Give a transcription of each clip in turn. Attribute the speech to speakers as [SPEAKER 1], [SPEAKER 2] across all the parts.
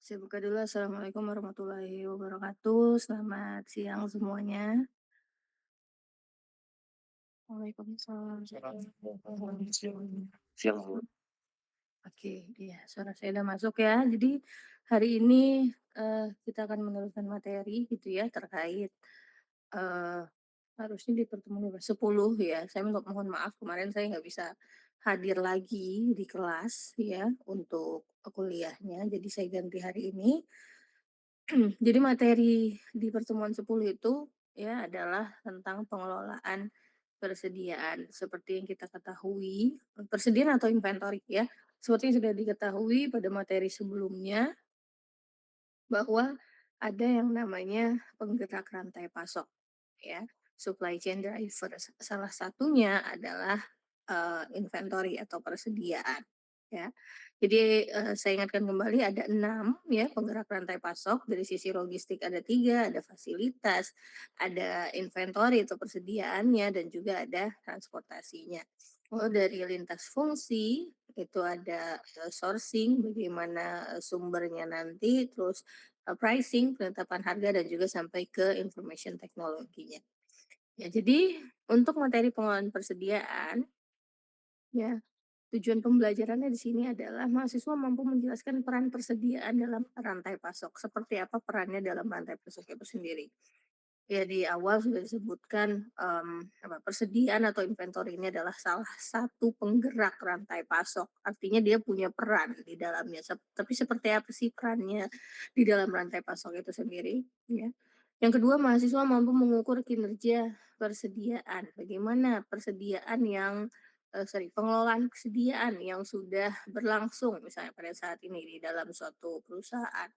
[SPEAKER 1] Saya buka dulu. Assalamualaikum warahmatullahi wabarakatuh. Selamat siang semuanya. Waalaikumsalam.
[SPEAKER 2] Siang, Bu.
[SPEAKER 1] Oke, iya suara saya udah masuk ya. Jadi hari ini kita akan meneruskan materi gitu ya terkait eh harusnya di pertemuan 10 ya. Saya mohon maaf kemarin saya nggak bisa hadir lagi di kelas ya untuk kuliahnya. Jadi saya ganti hari ini. Jadi materi di pertemuan 10 itu ya adalah tentang pengelolaan persediaan. Seperti yang kita ketahui, persediaan atau inventory ya. Seperti yang sudah diketahui pada materi sebelumnya bahwa ada yang namanya penggerak rantai pasok ya, supply chain drivers. Salah satunya adalah inventory atau persediaan ya. Jadi saya ingatkan kembali ada 6 ya penggerak rantai pasok. Dari sisi logistik ada 3, ada fasilitas, ada inventory atau persediaannya, dan juga ada transportasinya. Kalau dari lintas fungsi itu ada sourcing, bagaimana sumbernya nanti, terus pricing, penetapan harga, dan juga sampai ke information teknologinya. Ya, jadi untuk materi pengelolaan persediaan, ya, tujuan pembelajarannya di sini adalah mahasiswa mampu menjelaskan peran persediaan dalam rantai pasok. Seperti apa perannya dalam rantai pasok itu sendiri. Ya, di awal sudah disebutkan persediaan atau inventory ini adalah salah satu penggerak rantai pasok. Artinya dia punya peran di dalamnya. Tapi seperti apa sih perannya di dalam rantai pasok itu sendiri? Ya. Yang kedua, mahasiswa mampu mengukur kinerja persediaan. Bagaimana persediaan pengelolaan persediaan yang sudah berlangsung misalnya pada saat ini di dalam suatu perusahaan.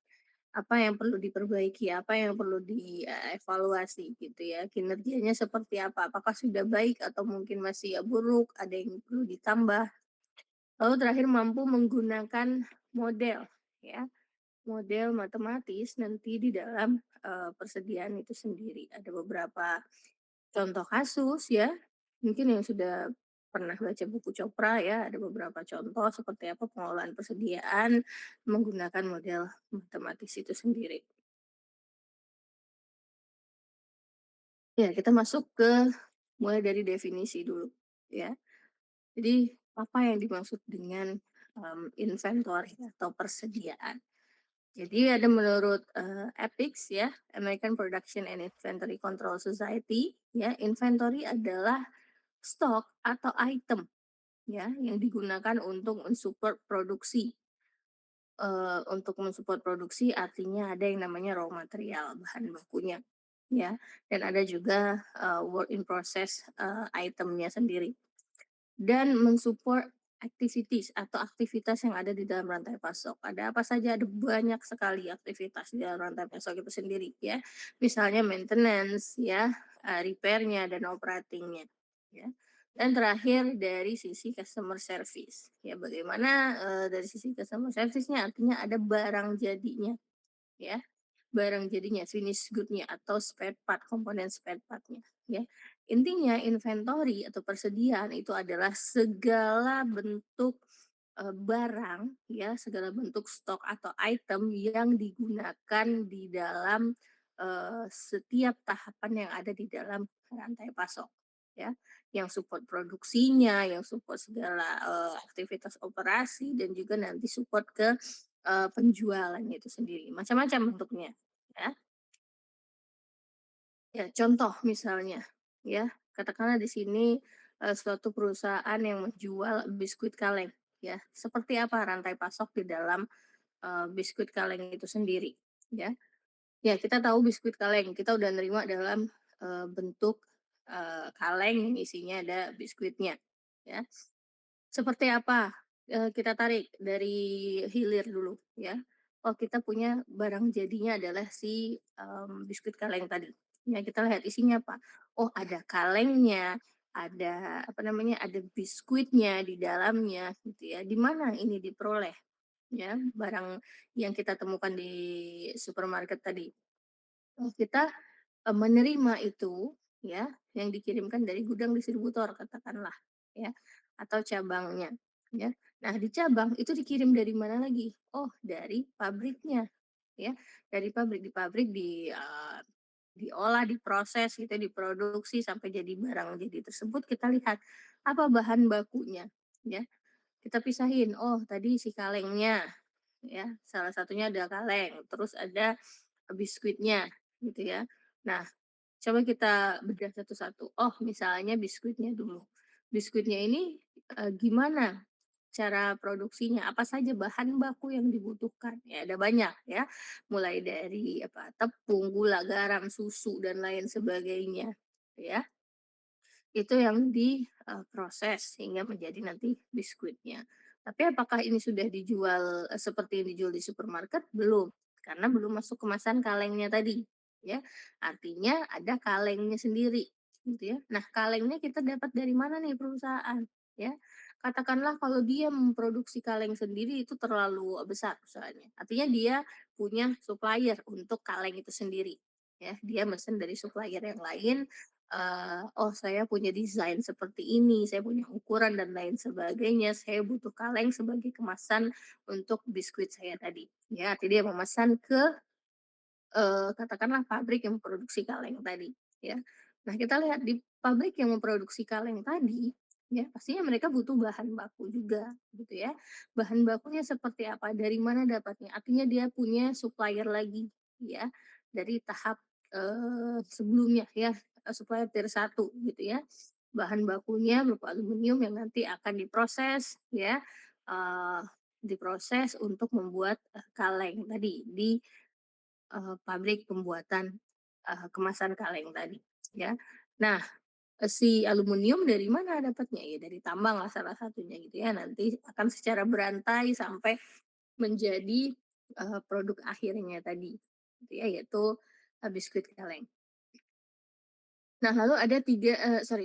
[SPEAKER 1] Apa yang perlu diperbaiki, apa yang perlu dievaluasi gitu ya, kinerjanya seperti apa, apakah sudah baik atau mungkin masih buruk, ada yang perlu ditambah. Lalu terakhir mampu menggunakan model ya, model matematis nanti di dalam persediaan itu sendiri. Ada beberapa contoh kasus ya, mungkin yang sudah pernah baca buku Chopra ya, ada beberapa contoh seperti apa pengelolaan persediaan menggunakan model matematis itu sendiri. Ya, kita masuk ke mulai dari definisi dulu, ya. Jadi, apa yang dimaksud dengan, inventory atau persediaan. Jadi ada menurut, APIX ya, American Production and Inventory Control Society, ya, inventory adalah stok atau item, ya, yang digunakan untuk mensupport produksi. Untuk mensupport produksi artinya ada yang namanya raw material, bahan bakunya, ya, dan ada juga, work in process, itemnya sendiri. Dan mensupport activities atau aktivitas yang ada di dalam rantai pasok. Ada apa saja? Ada banyak sekali aktivitas di dalam rantai pasok itu sendiri ya. Misalnya maintenance ya, repair-nya dan operating-nya ya. Dan terakhir dari sisi customer service. Ya, bagaimana dari sisi customer service-nya artinya ada barang jadinya ya. Barang jadinya, finish good-nya atau spare part, komponen spare part-nya, ya. Intinya inventory atau persediaan itu adalah segala bentuk, barang, ya, segala bentuk stok atau item yang digunakan di dalam, setiap tahapan yang ada di dalam rantai pasok, ya. Yang support produksinya, yang support segala, aktivitas operasi, dan juga nanti support ke, penjualannya itu sendiri, macam-macam bentuknya. Ya, ya contoh misalnya, ya, katakanlah di sini, suatu perusahaan yang menjual biskuit kaleng, ya. Seperti apa rantai pasok di dalam, biskuit kaleng itu sendiri, ya. Ya, kita tahu biskuit kaleng, kita udah nerima dalam, bentuk, kaleng yang isinya ada biskuitnya, ya. Seperti apa? Kita tarik dari hilir dulu ya. Oh, kita punya barang jadinya adalah si, biskuit kaleng tadi. Ya, kita lihat isinya apa. Oh, ada kalengnya, ada apa namanya, ada biskuitnya di dalamnya gitu ya. Di mana ini diperoleh ya, barang yang kita temukan di supermarket tadi. Oh, kita menerima itu ya, yang dikirimkan dari gudang distributor katakanlah ya, atau cabangnya ya. Nah, di cabang itu dikirim dari mana lagi? Oh, dari pabriknya. ya, dari pabrik. Di pabrik diolah, diproses gitu, diproduksi sampai jadi barang jadi tersebut, kita lihat apa bahan bakunya, ya. Kita pisahin, oh tadi si kalengnya, ya, salah satunya ada kaleng, terus ada biskuitnya, gitu ya. Nah, coba kita bedah satu-satu. Oh, misalnya biskuitnya dulu. Biskuitnya ini, gimana cara produksinya? Apa saja bahan baku yang dibutuhkan? Ya, ada banyak ya, mulai dari apa, tepung, gula, garam, susu, dan lain sebagainya, ya. Itu yang diproses sehingga menjadi nanti biskuitnya. Tapi apakah ini sudah dijual, seperti yang dijual di supermarket? Belum, karena belum masuk kemasan kalengnya tadi, ya. Artinya ada kalengnya sendiri, gitu ya. Nah, kalengnya kita dapat dari mana nih perusahaan, ya. Katakanlah kalau dia memproduksi kaleng sendiri itu terlalu besar usahanya. Artinya dia punya supplier untuk kaleng itu sendiri, ya. Dia mesen dari supplier yang lain, "Oh saya punya desain seperti ini, saya punya ukuran dan lain sebagainya, saya butuh kaleng sebagai kemasan untuk biskuit saya tadi." Ya, artinya dia memesan ke katakanlah pabrik yang memproduksi kaleng tadi, ya. Nah, kita lihat di pabrik yang memproduksi kaleng tadi, ya, pastinya mereka butuh bahan baku juga, gitu ya. Bahan bakunya seperti apa, dari mana dapatnya, artinya dia punya supplier lagi, ya, dari tahap, sebelumnya ya, supplier tier 1 gitu ya. Bahan bakunya berupa aluminium yang nanti akan diproses ya, eee, diproses untuk membuat, kaleng tadi di pabrik pembuatan, kemasan kaleng tadi, ya. Nah, si aluminium dari mana dapatnya? Ya dari tambang lah salah satunya gitu ya, nanti akan secara berantai sampai menjadi, produk akhirnya tadi, gitu ya, yaitu, biskuit kaleng. Nah, lalu ada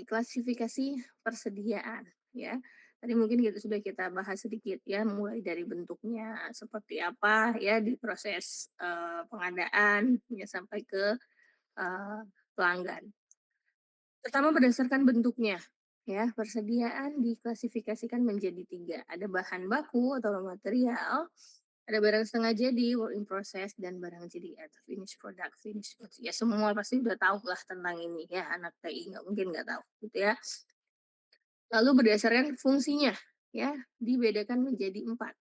[SPEAKER 1] klasifikasi persediaan, ya. Tadi mungkin sudah kita bahas sedikit ya, mulai dari bentuknya seperti apa ya, di proses, pengadaan, ya sampai ke, eee, pelanggan. Pertama berdasarkan bentuknya, ya, persediaan diklasifikasikan menjadi 3, ada bahan baku atau raw material, ada barang setengah jadi, work in process, dan barang jadi atau finished product, finished goods. Ya semua pasti udah tahu lah tentang ini ya, anak TI nggak mungkin nggak tahu gitu ya. Lalu berdasarkan fungsinya, ya, dibedakan menjadi 4.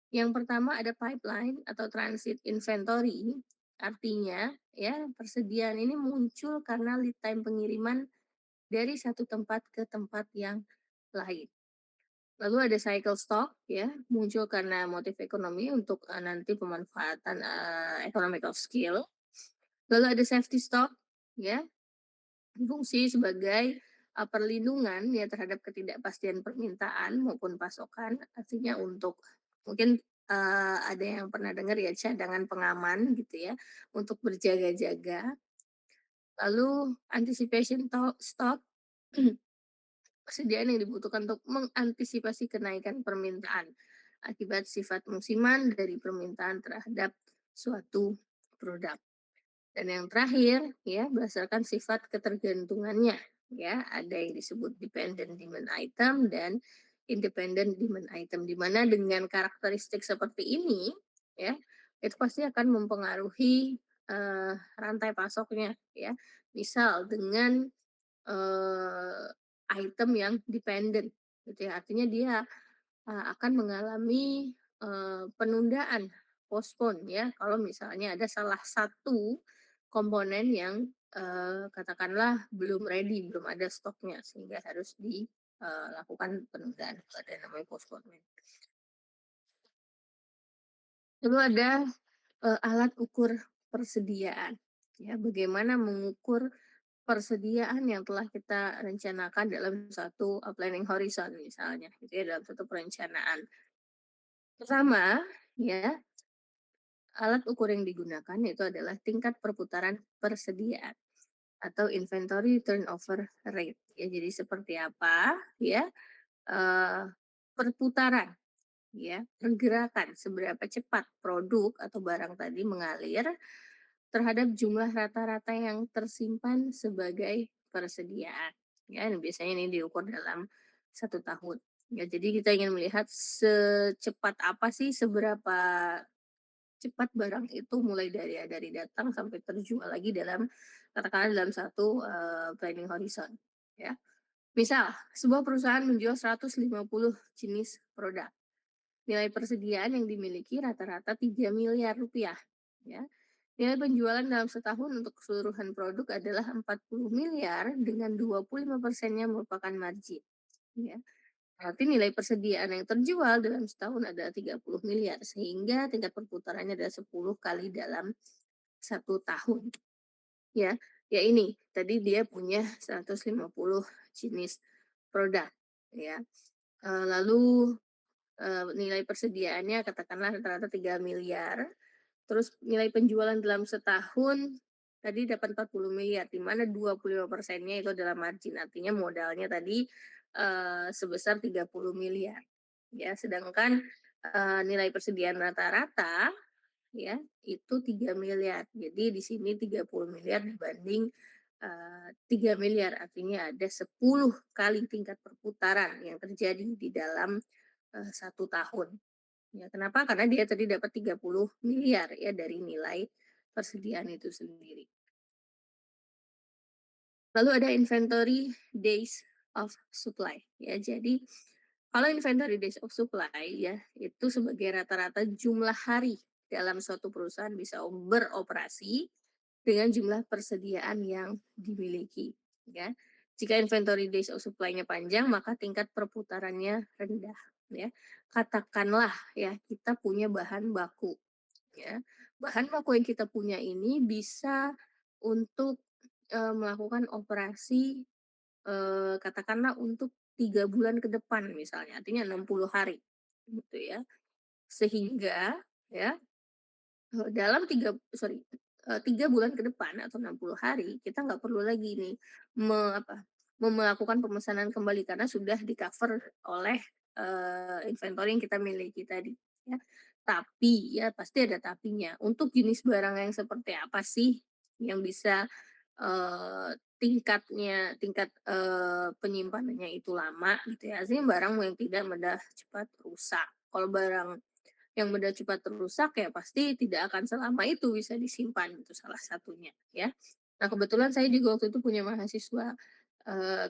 [SPEAKER 1] Yang pertama ada pipeline atau transit inventory, artinya ya persediaan ini muncul karena lead time pengiriman dari satu tempat ke tempat yang lain. Lalu ada cycle stock ya, muncul karena motif ekonomi untuk nanti pemanfaatan economic of scale. Lalu ada safety stock ya, fungsi sebagai perlindungan ya terhadap ketidakpastian permintaan maupun pasokan, artinya untuk mungkin ada yang pernah dengar ya cadangan pengaman gitu ya, untuk berjaga-jaga. Lalu anticipation stock persediaan yang dibutuhkan untuk mengantisipasi kenaikan permintaan akibat sifat musiman dari permintaan terhadap suatu produk. Dan yang terakhir, ya, berdasarkan sifat ketergantungannya, ya, ada yang disebut dependent demand item dan independent demand item, di mana dengan karakteristik seperti ini, ya, itu pasti akan mempengaruhi rantai pasoknya, ya. Misal dengan item yang dependent gitu ya. Artinya dia, akan mengalami, penundaan, postpone ya, kalau misalnya ada salah satu komponen yang, katakanlah belum ready, belum ada stoknya sehingga harus dilakukan penundaan, ada namanya postponement. Lalu ada, alat ukur persediaan, ya, bagaimana mengukur persediaan yang telah kita rencanakan dalam satu planning horizon misalnya, gitu ya, dalam satu perencanaan. Pertama, ya, alat ukur yang digunakan itu adalah tingkat perputaran persediaan atau inventory turnover rate. Ya, jadi seperti apa, ya, eh, perputaran, ya, pergerakan seberapa cepat produk atau barang tadi mengalir terhadap jumlah rata-rata yang tersimpan sebagai persediaan. Ya, biasanya ini diukur dalam 1 tahun. Ya, jadi kita ingin melihat secepat apa sih, seberapa cepat barang itu mulai dari datang sampai terjual lagi dalam katakanlah dalam satu, planning horizon, ya. Misal, sebuah perusahaan menjual 150 jenis produk. Nilai persediaan yang dimiliki rata-rata 3 miliar rupiah, ya. Nilai penjualan dalam setahun untuk keseluruhan produk adalah 40 miliar dengan 25 persennya merupakan margin, ya. Berarti nilai persediaan yang terjual dalam setahun adalah 30 miliar, sehingga tingkat perputarannya adalah 10 kali dalam satu tahun, ya. Ya ini, tadi dia punya 150 jenis produk, ya. Lalu nilai persediaannya katakanlah rata-rata 3 miliar, terus nilai penjualan dalam setahun tadi dapat 40 miliar, di mana 25 persennya itu adalah margin, artinya modalnya tadi sebesar 30 miliar. Ya, sedangkan nilai persediaan rata-rata ya itu 3 miliar. Jadi di sini 30 miliar dibanding 3 miliar, artinya ada 10 kali tingkat perputaran yang terjadi di dalam 1 tahun. Ya, kenapa? Karena dia tadi dapat 30 miliar ya dari nilai persediaan itu sendiri. Lalu ada inventory days of supply ya. Jadi kalau inventory days of supply ya itu sebagai rata-rata jumlah hari dalam suatu perusahaan bisa beroperasi dengan jumlah persediaan yang dimiliki ya. Jika inventory days of supply-nya panjang maka tingkat perputarannya rendah ya. Katakanlah ya kita punya bahan baku ya. Bahan baku yang kita punya ini bisa untuk melakukan operasi katakanlah untuk 3 bulan ke depan misalnya, artinya 60 hari gitu ya. Sehingga ya dalam 3 bulan ke depan atau 60 hari, kita nggak perlu lagi nih melakukan pemesanan kembali karena sudah di-cover oleh, inventory yang kita miliki tadi, ya. Tapi, ya pasti ada tapinya, untuk jenis barang yang seperti apa sih yang bisa, penyimpanannya itu lama gitu ya, artinya barang yang tidak mudah cepat rusak. Kalau barang yang mudah cepat rusak ya pasti tidak akan selama itu bisa disimpan, itu salah satunya ya. Nah kebetulan saya juga waktu itu punya mahasiswa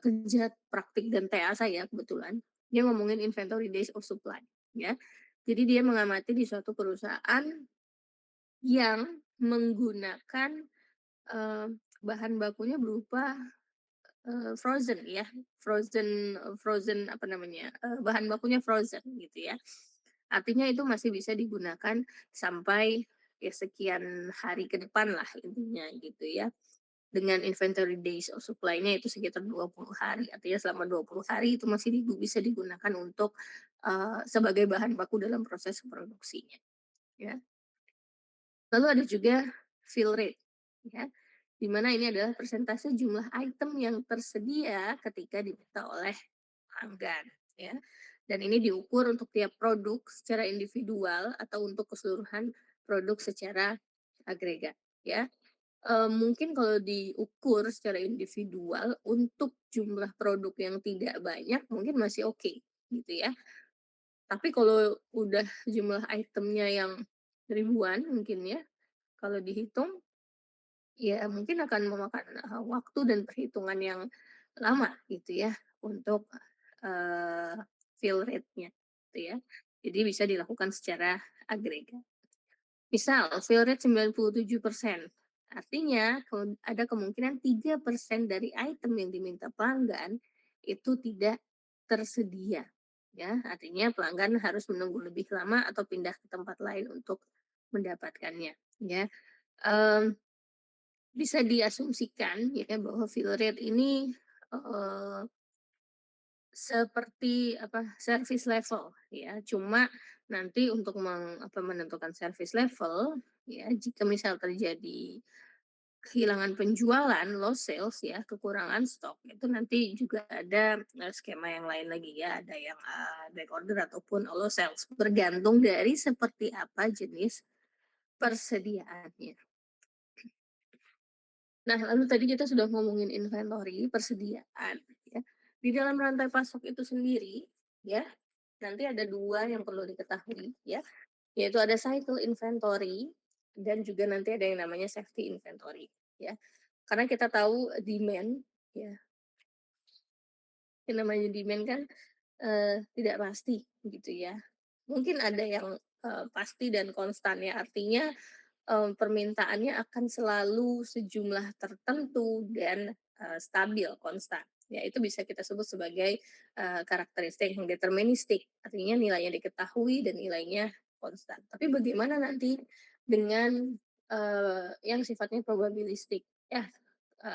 [SPEAKER 1] kerja praktik dan TA saya kebetulan, dia ngomongin inventory days of supply ya. Jadi dia mengamati di suatu perusahaan yang menggunakan eh, bahan bakunya berupa frozen ya, frozen frozen apa namanya, bahan bakunya frozen gitu ya. Artinya itu masih bisa digunakan sampai ya sekian hari ke depan lah intinya gitu ya. Dengan inventory days of supply-nya itu sekitar 20 hari, artinya selama 20 hari itu masih bisa digunakan untuk, sebagai bahan baku dalam proses produksinya, ya. Lalu ada juga fill rate, ya, di mana ini adalah persentase jumlah item yang tersedia ketika diminta oleh pelanggan, ya. Dan ini diukur untuk tiap produk secara individual atau untuk keseluruhan produk secara agregat, ya. Mungkin kalau diukur secara individual untuk jumlah produk yang tidak banyak mungkin masih oke, gitu ya. Tapi kalau udah jumlah itemnya yang ribuan mungkin ya, kalau dihitung ya mungkin akan memakan, waktu dan perhitungan yang lama gitu ya untuk, eee, fill rate-nya gitu ya. Jadi bisa dilakukan secara agregat. Misal fill rate 97%, artinya ada kemungkinan 3% dari item yang diminta pelanggan itu tidak tersedia. Ya, artinya pelanggan harus menunggu lebih lama atau pindah ke tempat lain untuk mendapatkannya, ya. Mmm, Bisa diasumsikan ya bahwa fill rate ini, eee, seperti service level ya, cuma nanti untuk menentukan service level ya, jika misal terjadi kehilangan penjualan, loss sales ya, kekurangan stok, itu nanti juga ada, skema yang lain lagi ya, ada yang, back order ataupun loss sales, bergantung dari seperti apa jenis persediaannya. Nah, lalu tadi kita sudah ngomongin inventory, persediaan, ya. Di dalam rantai pasok itu sendiri, ya, nanti ada 2 yang perlu diketahui, ya. yaitu ada cycle inventory dan juga nanti ada yang namanya safety inventory, ya. Karena kita tahu demand, ya, yang namanya demand kan, tidak pasti gitu ya. Mungkin ada yang, pasti dan konstan ya, artinya, permintaannya akan selalu sejumlah tertentu dan, stabil, konstan. Ya itu bisa kita sebut sebagai, karakteristik yang deterministik, artinya nilainya diketahui dan nilainya konstan. Tapi bagaimana nanti dengan, yang sifatnya probabilistik? Ya,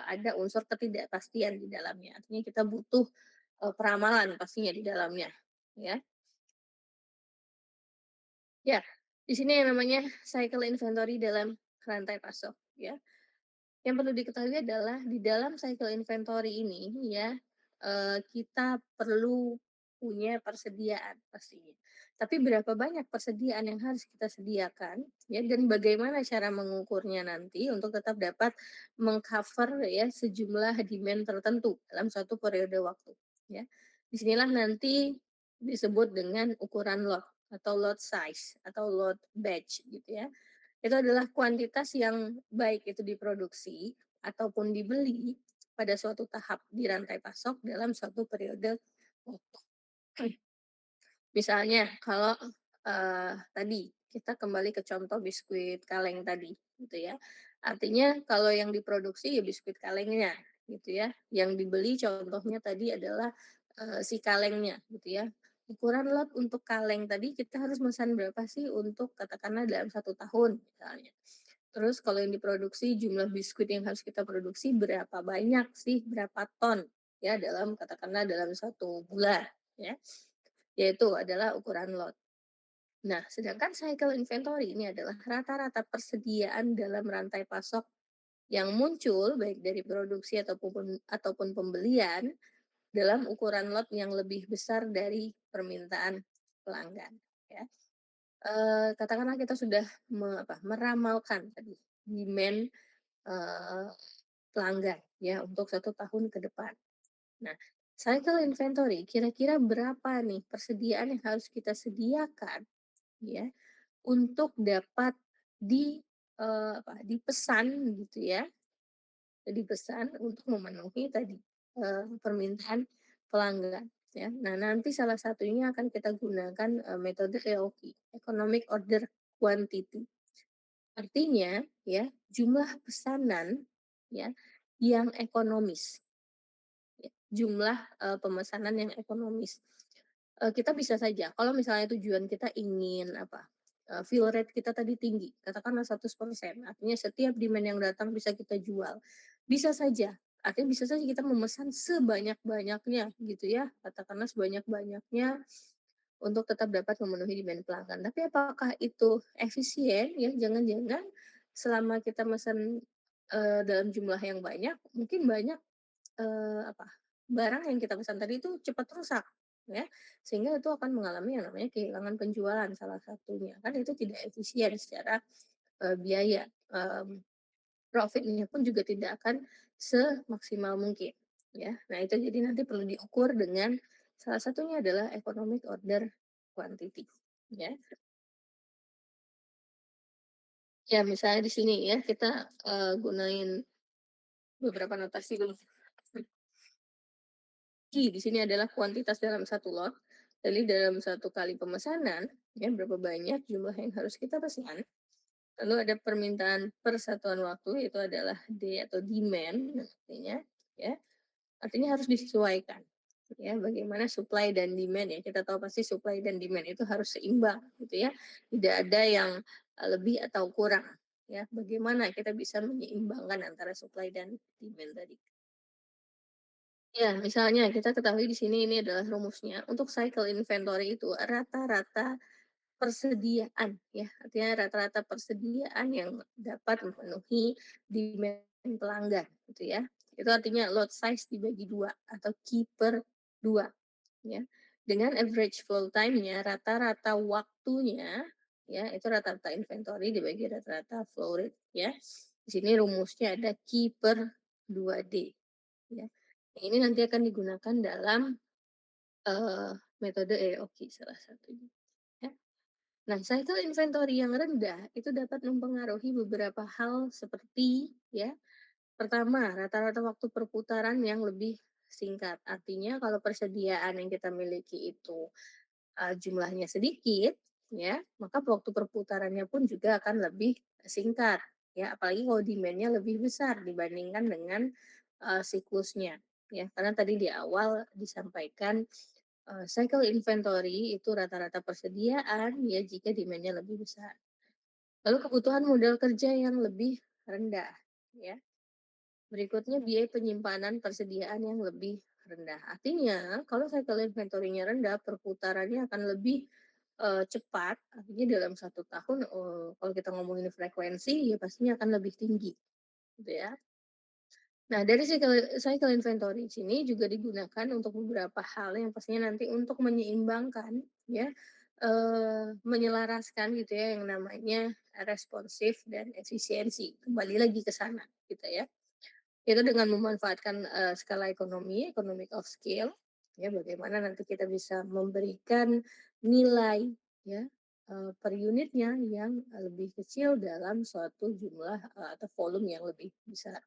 [SPEAKER 1] ada unsur ketidakpastian di dalamnya, artinya kita butuh, peramalan pastinya di dalamnya, ya. Ya, di sini yang namanya cycle inventory dalam rantai pasok, ya. Yang perlu diketahui adalah di dalam cycle inventory ini ya, kita perlu punya persediaan pastinya. Tapi berapa banyak persediaan yang harus kita sediakan ya, dan bagaimana cara mengukurnya nanti untuk tetap dapat mengcover ya sejumlah demand tertentu dalam suatu periode waktu, ya. Disinilah nanti disebut dengan ukuran lot atau lot size atau lot batch gitu ya. Itu adalah kuantitas yang baik itu diproduksi ataupun dibeli pada suatu tahap di rantai pasok dalam suatu periode waktu. Misalnya kalau, tadi kita kembali ke contoh biskuit kaleng tadi gitu ya. Artinya kalau yang diproduksi ya biskuit kalengnya gitu ya, yang dibeli contohnya tadi adalah, si kalengnya gitu ya. Ukuran lot untuk kaleng tadi kita harus memesan berapa sih untuk katakanlah dalam 1 tahun misalnya. Terus kalau yang diproduksi jumlah biskuit yang harus kita produksi berapa banyak sih, berapa ton ya dalam katakanlah dalam 1 bulan ya. Yaitu adalah ukuran lot. Nah, sedangkan cycle inventory ini adalah rata-rata persediaan dalam rantai pasok yang muncul baik dari produksi ataupun pembelian dalam ukuran lot yang lebih besar dari permintaan pelanggan ya. Katakanlah kita sudah meramalkan tadi demand, eee, pelanggan ya untuk 1 tahun ke depan. Nah, cycle inventory kira-kira berapa nih persediaan yang harus kita sediakan ya untuk dapat dipesan gitu ya, dipesan untuk memenuhi tadi, permintaan pelanggan ya. Nah, nanti salah satunya akan kita gunakan, metode EOQ, Economic Order Quantity. Artinya ya, jumlah pesanan ya yang ekonomis. Ya, jumlah, pemesanan yang ekonomis. Kita bisa saja kalau misalnya tujuan kita ingin fill rate kita tadi tinggi, katakanlah 100%, artinya setiap demand yang datang bisa kita jual. Bisa saja, artinya bisa saja kita memesan sebanyak-banyaknya gitu ya, katakanlah sebanyak-banyaknya untuk tetap dapat memenuhi demand pelanggan. Tapi apakah itu efisien ya? Jangan-jangan selama kita mesen, dalam jumlah yang banyak, mungkin banyak barang yang kita pesan tadi itu cepat rusak, ya. Sehingga itu akan mengalami yang namanya kehilangan penjualan salah satunya, kan itu tidak efisien secara, biaya, profitnya pun juga tidak akan semaksimal mungkin, ya. Nah itu jadi nanti perlu diukur dengan salah satunya adalah economic order quantity, ya. Ya misalnya di sini ya kita, gunain beberapa notasi dulu. Di sini adalah kuantitas dalam satu lot. Jadi dalam satu kali pemesanan, ya berapa banyak jumlah yang harus kita pesan. Lalu ada permintaan per satuan waktu, itu adalah D atau demand artinya, ya. Artinya harus disesuaikan. Ya, bagaimana supply dan demand ya. Kita tahu pasti supply dan demand itu harus seimbang gitu ya. Tidak ada yang lebih atau kurang. Ya, bagaimana kita bisa menyeimbangkan antara supply dan demand tadi. Ya, misalnya kita ketahui di sini ini adalah rumusnya. Untuk cycle inventory itu rata-rata persediaan ya, artinya rata-rata persediaan yang dapat memenuhi demand pelanggan gitu ya. Itu artinya lot size dibagi 2 atau Q per 2 ya. Dengan average flow time-nya, rata-rata waktunya ya, itu rata-rata inventory dibagi rata-rata flow rate ya. Di sini rumusnya ada Q per 2D ya. Ini nanti akan digunakan dalam, metode EOQ salah satunya, ya. Nah, cycle inventory yang rendah itu dapat mempengaruhi beberapa hal seperti ya, pertama, rata-rata waktu perputaran yang lebih singkat. Artinya kalau persediaan yang kita miliki itu jumlahnya sedikit, ya, maka waktu perputarannya pun juga akan lebih singkat, ya. Apalagi kalau demand-nya lebih besar dibandingkan dengan siklusnya, ya. Karena tadi di awal disampaikan cycle inventory itu rata-rata persediaan, ya, jika demand-nya lebih besar. Lalu kebutuhan modal kerja yang lebih rendah, ya. Berikutnya biaya penyimpanan persediaan yang lebih rendah. Artinya, kalau cycle inventory-nya rendah, perputarannya akan lebih cepat. Artinya dalam 1 tahun, kalau kita ngomongin frekuensi, ya pastinya akan lebih tinggi, gitu ya. Nah, dari cycle inventory sini juga digunakan untuk beberapa hal yang pastinya nanti untuk menyeimbangkan, ya, menyelaraskan gitu ya, yang namanya responsif dan efisiensi. Kembali lagi ke sana, gitu ya. Itu dengan memanfaatkan, skala ekonomi, economic of scale, ya bagaimana nanti kita bisa memberikan nilai ya, per unitnya yang, lebih kecil dalam suatu jumlah, atau volume yang lebih besar.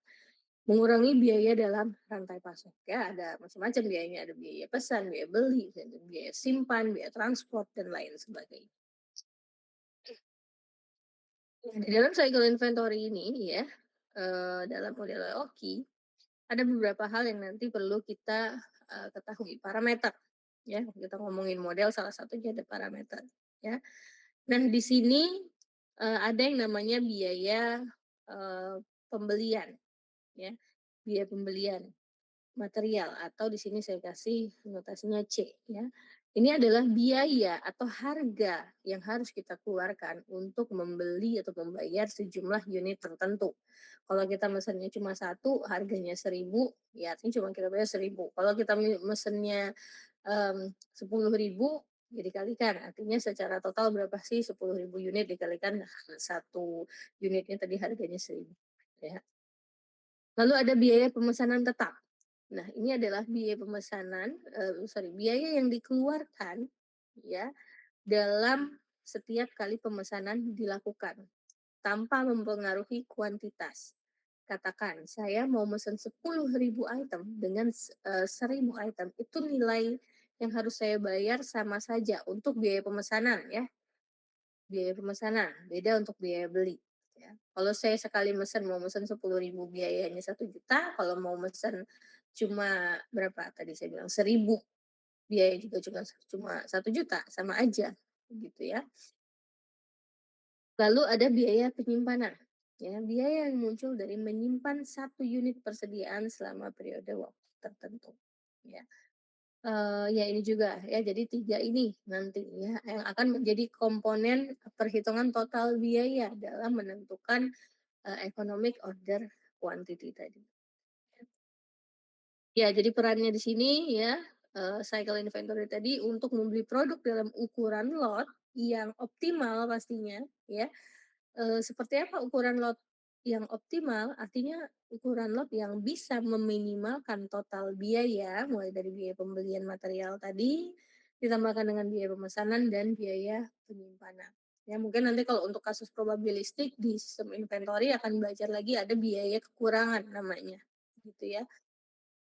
[SPEAKER 1] Mengurangi biaya dalam rantai pasok, ya ada macam-macam biayanya, ada biaya pesan, biaya beli, ada biaya simpan, biaya transport, dan lain sebagainya. Nah, di dalam cycle inventory ini ya, dalam model Oki ada beberapa hal yang nanti perlu kita, ketahui, parameter, ya. Kita ngomongin model salah satunya ada parameter, ya. Nah, di sini, ada yang namanya biaya, pembelian, ya, biaya pembelian material atau di sini saya kasih notasinya C, ya. Ini adalah biaya atau harga yang harus kita keluarkan untuk membeli atau membayar sejumlah unit tertentu. Kalau kita mesennya cuma satu, harganya 1.000, ya artinya cuma kita bayar 1.000. Kalau kita mesennya 10.000, ya dikalikan. Artinya secara total berapa sih 10.000 unit dikalikan satu unitnya tadi harganya 1.000, ya. Lalu ada biaya pemesanan tetap. Nah, ini adalah biaya pemesanan, biaya yang dikeluarkan ya dalam setiap kali pemesanan dilakukan tanpa mempengaruhi kuantitas. Katakan saya mau mesen 10.000 item dengan 1.000 item, itu nilai yang harus saya bayar sama saja untuk biaya pemesanan ya, biaya pemesanan, beda untuk biaya beli, ya. Kalau saya sekali mesen mau mesen 10.000 biayanya 1 juta, kalau mau mesen cuma berapa tadi saya bilang 1.000, biaya juga cuma cuma 1 juta, sama aja, gitu ya. Lalu ada biaya penyimpanan, ya, biaya yang muncul dari menyimpan satu unit persediaan selama periode waktu tertentu, ya. Ya ini juga ya, jadi 3 ini nanti ya yang akan menjadi komponen perhitungan total biaya dalam menentukan, economic order quantity tadi. Ya, jadi perannya di sini ya, cycle inventory tadi untuk membeli produk dalam ukuran lot yang optimal pastinya ya. Seperti apa ukuran lot yang optimal? Artinya ukuran lot yang bisa meminimalkan total biaya, mulai dari biaya pembelian material tadi, ditambahkan dengan biaya pemesanan dan biaya penyimpanan. Ya, mungkin nanti kalau untuk kasus probabilistik di sistem inventory akan belajar lagi ada biaya kekurangan namanya, gitu ya.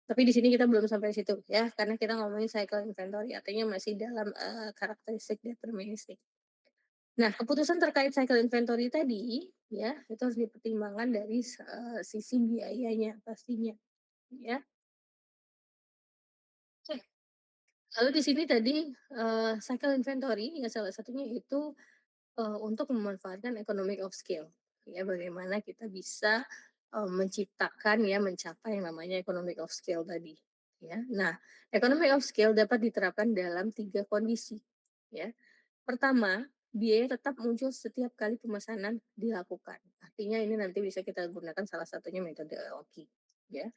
[SPEAKER 1] Tapi di sini kita belum sampai situ ya, karena kita ngomongin cycle inventory, artinya masih dalam, karakteristik deterministik. Nah, keputusan terkait cycle inventory tadi, ya, itu harus dipertimbangkan dari sisi biayanya pastinya, ya. Oke. Lalu di sini tadi, cycle inventory ya salah satunya itu, untuk memanfaatkan economic of scale, ya, bagaimana kita bisa, menciptakan ya, mencapai yang namanya economic of scale tadi, ya. Nah, economic of scale dapat diterapkan dalam 3 kondisi, ya. Pertama, biaya tetap muncul setiap kali pemesanan dilakukan. Artinya ini nanti bisa kita gunakan salah satunya metode Oki, ya.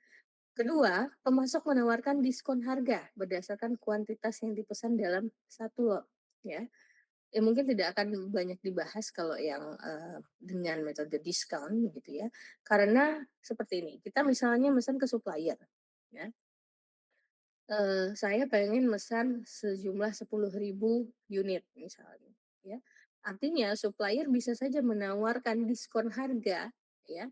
[SPEAKER 1] Kedua, pemasok menawarkan diskon harga berdasarkan kuantitas yang dipesan dalam satu lot, ya. Ya mungkin tidak akan banyak dibahas kalau yang dengan metode diskon gitu ya. Karena seperti ini, kita misalnya mesan ke supplier, ya. Saya pengen mesan sejumlah 10.000 unit misalnya, ya. Artinya supplier bisa saja menawarkan diskon harga ya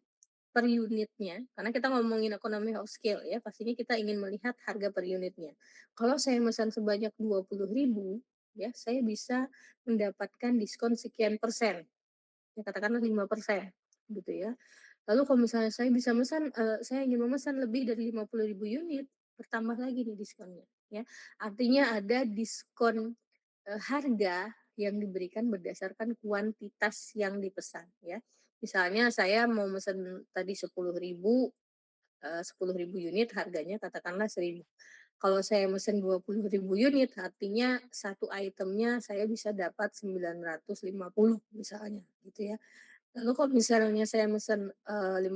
[SPEAKER 1] per unitnya, karena kita ngomongin economy of scale ya, pastinya kita ingin melihat harga per unitnya. Kalau saya mesan sebanyak 20.000 ya, saya bisa mendapatkan diskon sekian persen, ya katakanlah 5% gitu ya. Lalu kalau misalnya saya bisa mesan, saya ingin memesan lebih dari 50.000 unit, bertambah lagi nih diskonnya ya. Artinya ada diskon, harga yang diberikan berdasarkan kuantitas yang dipesan ya. Misalnya saya mau mesen tadi 10.000, 10.000 unit harganya katakanlah 1.000. Kalau saya mesen 20.000 unit artinya satu itemnya saya bisa dapat 950 misalnya gitu ya. Lalu kalau misalnya saya mesen, 50.000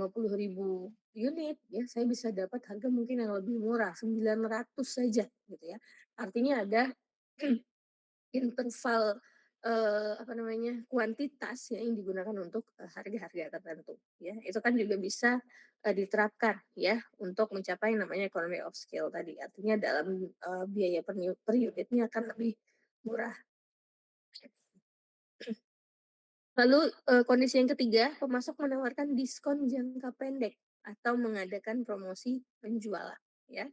[SPEAKER 1] unit ya, saya bisa dapat harga mungkin yang lebih murah, 900 saja gitu ya. Artinya ada interval, apa namanya, kuantitas ya yang digunakan untuk, harga-harga tertentu ya. Itu kan juga bisa, diterapkan ya untuk mencapai yang namanya economy of scale tadi. Artinya dalam, biaya per unitnya akan lebih murah. Lalu, kondisi yang ketiga, pemasok menawarkan diskon jangka pendek atau mengadakan promosi penjualan, ya.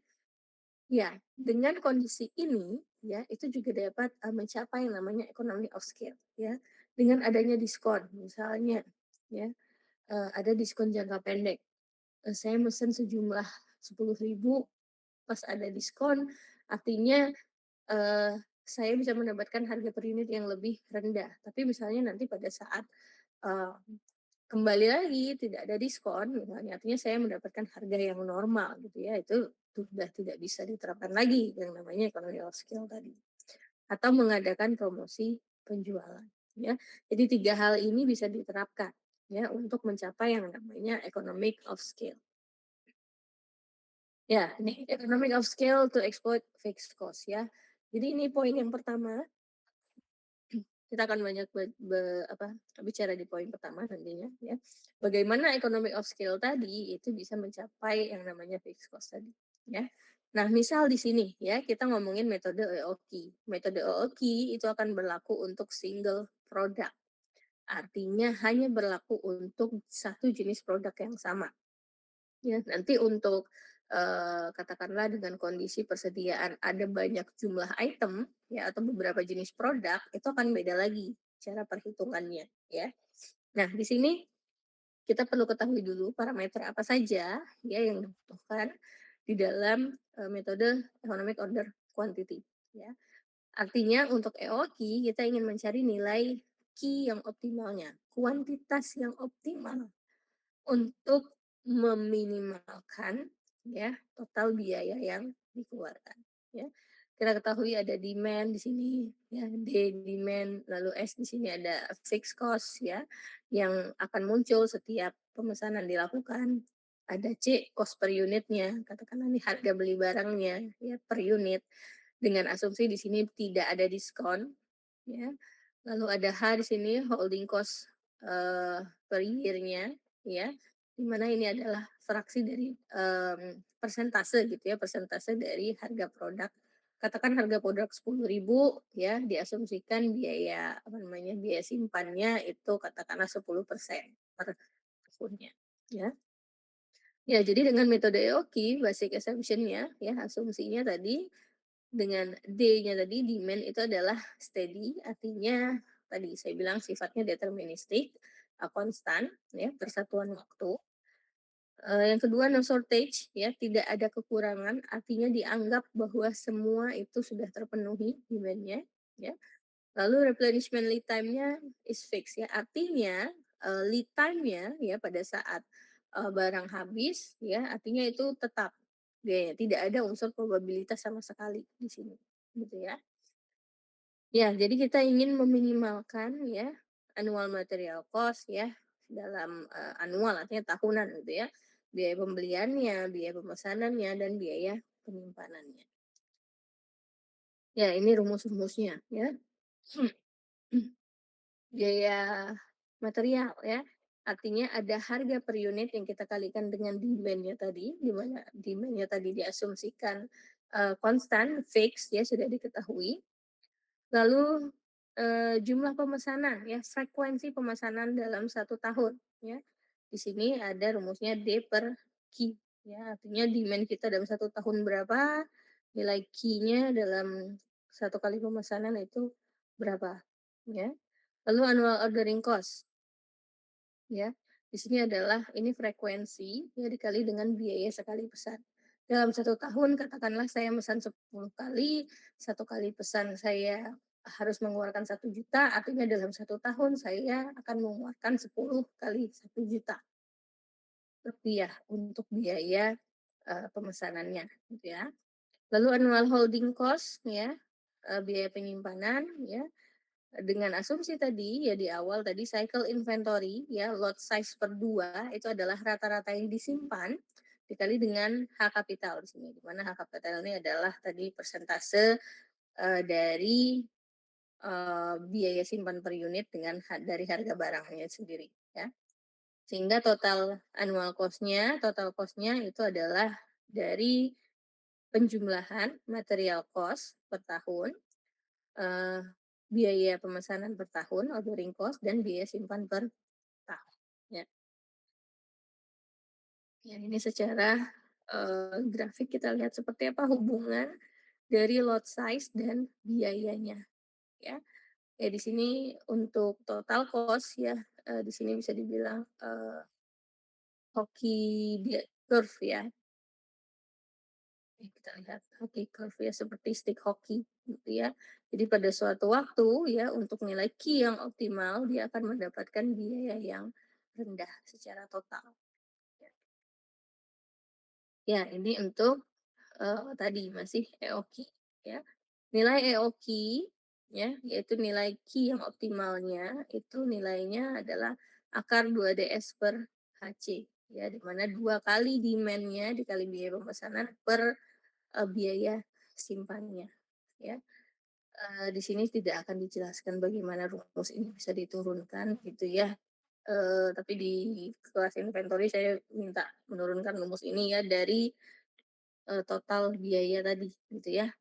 [SPEAKER 1] Ya, dengan kondisi ini, ya, itu juga dapat, mencapai yang namanya economy of scale, ya. Dengan adanya diskon, misalnya, ya, ada diskon jangka pendek, saya mesen sejumlah 10.000 pas ada diskon, artinya saya bisa mendapatkan harga per unit yang lebih rendah. Tapi misalnya nanti pada saat, eee, kembali lagi tidak ada diskon misalnya, artinya saya mendapatkan harga yang normal gitu ya, itu sudah tidak bisa diterapkan lagi yang namanya economy of scale tadi. Atau mengadakan promosi penjualan, ya. Jadi 3 hal ini bisa diterapkan ya untuk mencapai yang namanya economic of scale. Ya, ini economic of scale to exploit fixed cost ya. Jadi ini poin yang pertama. Kita akan banyak bicara di poin pertama nantinya ya. Bagaimana economic of scale tadi itu bisa mencapai yang namanya fixed cost tadi ya. Nah, misal di sini ya kita ngomongin metode EOQ. Metode EOQ itu akan berlaku untuk single product. Artinya hanya berlaku untuk satu jenis produk yang sama. Ya, nanti untuk, katakanlah dengan kondisi persediaan ada banyak jumlah item, ya, atau beberapa jenis produk, itu akan beda lagi cara perhitungannya, ya. Nah, di sini kita perlu ketahui dulu parameter apa saja, ya, yang dibutuhkan di dalam, metode economic order quantity, ya. Artinya untuk EOQ kita ingin mencari nilai Q yang optimalnya, kuantitas yang optimal. Untuk meminimalkan ya total biaya yang dikeluarkan ya. Kita ketahui ada demand di sini ya, D demand, lalu S di sini ada fixed cost ya yang akan muncul setiap pemesanan dilakukan. Ada C cost per unitnya, katakanlah nih harga beli barangnya ya per unit dengan asumsi di sini tidak ada diskon ya. Lalu ada H di sini holding cost per year-nya ya, di mana ini adalah fraksi dari persentase gitu ya, persentase dari harga produk. Katakan harga produk 10.000 ya, diasumsikan biaya apa namanya, biaya simpannya itu katakanlah 10% per tahunnya ya. Ya, jadi dengan metode EOQ basic assumption-nya ya, asumsinya tadi dengan D-nya tadi demand itu adalah steady, artinya tadi saya bilang sifatnya deterministik, konstan ya, persatuan waktu. Yang kedua no shortage ya, tidak ada kekurangan, artinya dianggap bahwa semua itu sudah terpenuhi demand-nya ya. Lalu replenishment lead time-nya is fixed ya, artinya, lead time-nya ya pada saat, barang habis ya, artinya itu tetap biaya, tidak ada unsur probabilitas sama sekali di sini, gitu ya. Ya, jadi kita ingin meminimalkan ya annual material cost ya dalam annual artinya tahunan gitu ya. Biaya pembeliannya, biaya pemesanannya dan biaya penyimpanannya. Ya, ini rumus-rumusnya ya. Biaya material ya. Artinya ada harga per unit yang kita kalikan dengan demand-nya tadi, di mana demand-nya tadi diasumsikan konstan, fix ya sudah diketahui. Lalu jumlah pemesanan ya, frekuensi pemesanan dalam satu tahun ya. Di sini ada rumusnya D per Q ya, artinya demand kita dalam satu tahun berapa, nilai Q-nya dalam satu kali pemesanan itu berapa ya. Lalu annual ordering cost ya. Di sini adalah ini frekuensi ya dikali dengan biaya sekali pesan. Dalam satu tahun katakanlah saya pesan 10 kali, satu kali pesan saya harus mengeluarkan 1 juta, artinya dalam satu tahun saya akan mengeluarkan 10 kali 1 juta rupiah untuk biaya pemesanannya, gitu ya. Lalu annual holding cost ya, biaya penyimpanan ya, dengan asumsi tadi ya di awal tadi cycle inventory ya lot size per 2 itu adalah rata-rata yang disimpan dikali dengan H kapital di sini. Di mana H kapital ini adalah tadi persentase dari biaya simpan per unit dengan dari harga barangnya sendiri ya. Sehingga total cost-nya itu adalah dari penjumlahan material cost per tahun, eh, biaya pemesanan per tahun, ordering cost, dan biaya simpan per tahun. Ya, ya ini secara grafik kita lihat seperti apa hubungan dari lot size dan biayanya. Ya, ya di sini untuk total cost ya, di sini bisa dibilang hoki curve ya. Kita lihat hoki curve ya seperti stick hoki gitu ya. Jadi pada suatu waktu ya untuk nilai key yang optimal dia akan mendapatkan biaya yang rendah secara total. Ya, ini untuk tadi masih EOQ ya. Nilai EOQ ya, yaitu nilai Q yang optimalnya itu nilainya adalah akar 2DS per HC ya, di mana 2 kali demand-nya dikali biaya pemesanan per biaya simpannya ya. Di sini tidak akan dijelaskan bagaimana rumus ini bisa diturunkan gitu ya. Tapi di kelas inventory saya minta menurunkan rumus ini ya dari total biaya tadi gitu ya.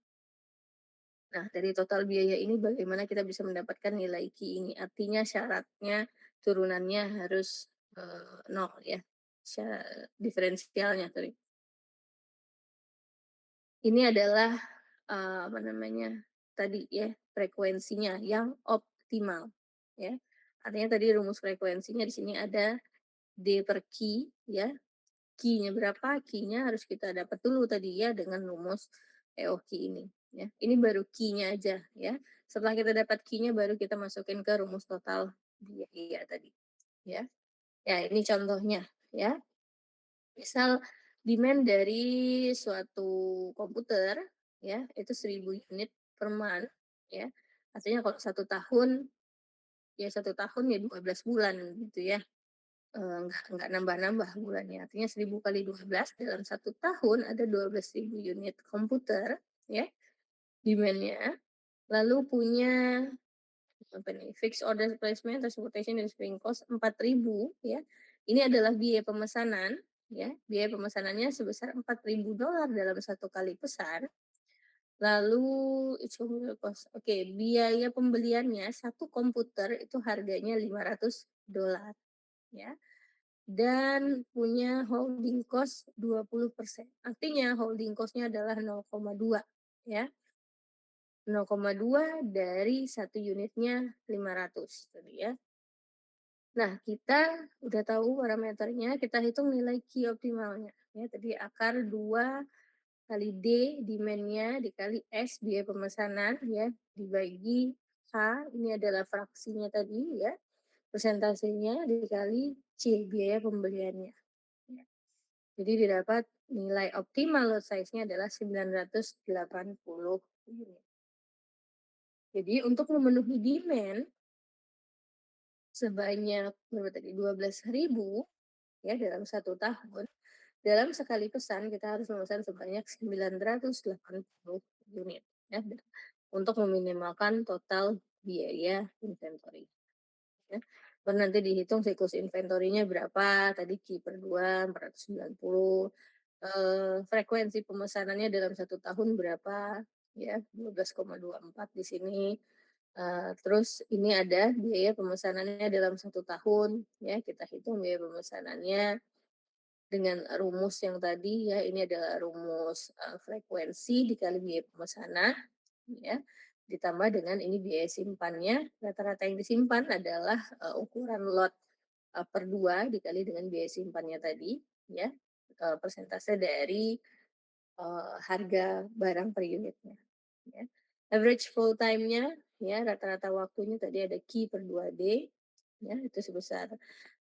[SPEAKER 1] Nah, dari total biaya ini bagaimana kita bisa mendapatkan nilai Q ini? Artinya syaratnya turunannya harus 0 ya. Diferensialnya sorry. Ini adalah apa namanya tadi ya frekuensinya yang optimal ya. Artinya tadi rumus frekuensinya di sini ada D per Q ya. Q-nya berapa? Q-nya harus kita dapat dulu tadi ya dengan rumus EOQ ini ya. Ini baru Q-nya aja ya. Setelah kita dapat Q-nya baru kita masukin ke rumus total biaya tadi ya. Ya, ini contohnya ya. Misal demand dari suatu komputer ya itu 1.000 unit per month ya. Artinya kalau satu tahun ya 12 bulan gitu ya. Enggak nambah-nambah bulannya. Artinya 1.000 kali 12 dalam satu tahun ada 12.000 unit komputer ya demand-nya. Lalu punya apa nih, fixed order placement, transportation, dan shipping cost 4.000 ya. Ini adalah biaya pemesanan ya. Biaya pemesanannya sebesar $4.000 dalam satu kali pesan. Lalu cost. Oke, biaya pembeliannya satu komputer itu harganya $500 ya. Dan punya holding cost 20%. Artinya holding cost-nya adalah 0,2 ya. 0,2 dari satu unitnya 500 tadi ya. Nah, kita udah tahu parameternya, kita hitung nilai Q optimalnya. Ya, tadi akar 2 kali D demand-nya dikali S biaya pemesanan ya, dibagi H, ini adalah fraksinya tadi ya, persentasenya dikali C biaya pembeliannya. Ya. Jadi didapat nilai optimal lot size-nya adalah 980 unit. Jadi untuk memenuhi demand sebanyak berapa tadi 12.000 ya dalam satu tahun, dalam sekali pesan kita harus memesan sebanyak 980 unit ya untuk meminimalkan total biaya inventory ya. Baru nanti dihitung siklus inventorinya berapa, tadi Q per 2, 490, frekuensi pemesanannya dalam satu tahun berapa, ya 12,24 di sini. Terus ini ada biaya pemesanannya dalam 1 tahun, ya kita hitung biaya pemesanannya dengan rumus yang tadi ya, ini adalah rumus, frekuensi dikali biaya pemesanan, ya, ditambah dengan ini biaya simpannya, rata-rata yang disimpan adalah, ukuran lot, per 2 dikali dengan biaya simpannya tadi, ya, persentase dari, harga barang per unitnya, ya. Average full time-nya, ya, rata-rata waktunya tadi ada Q per 2D, ya, itu sebesar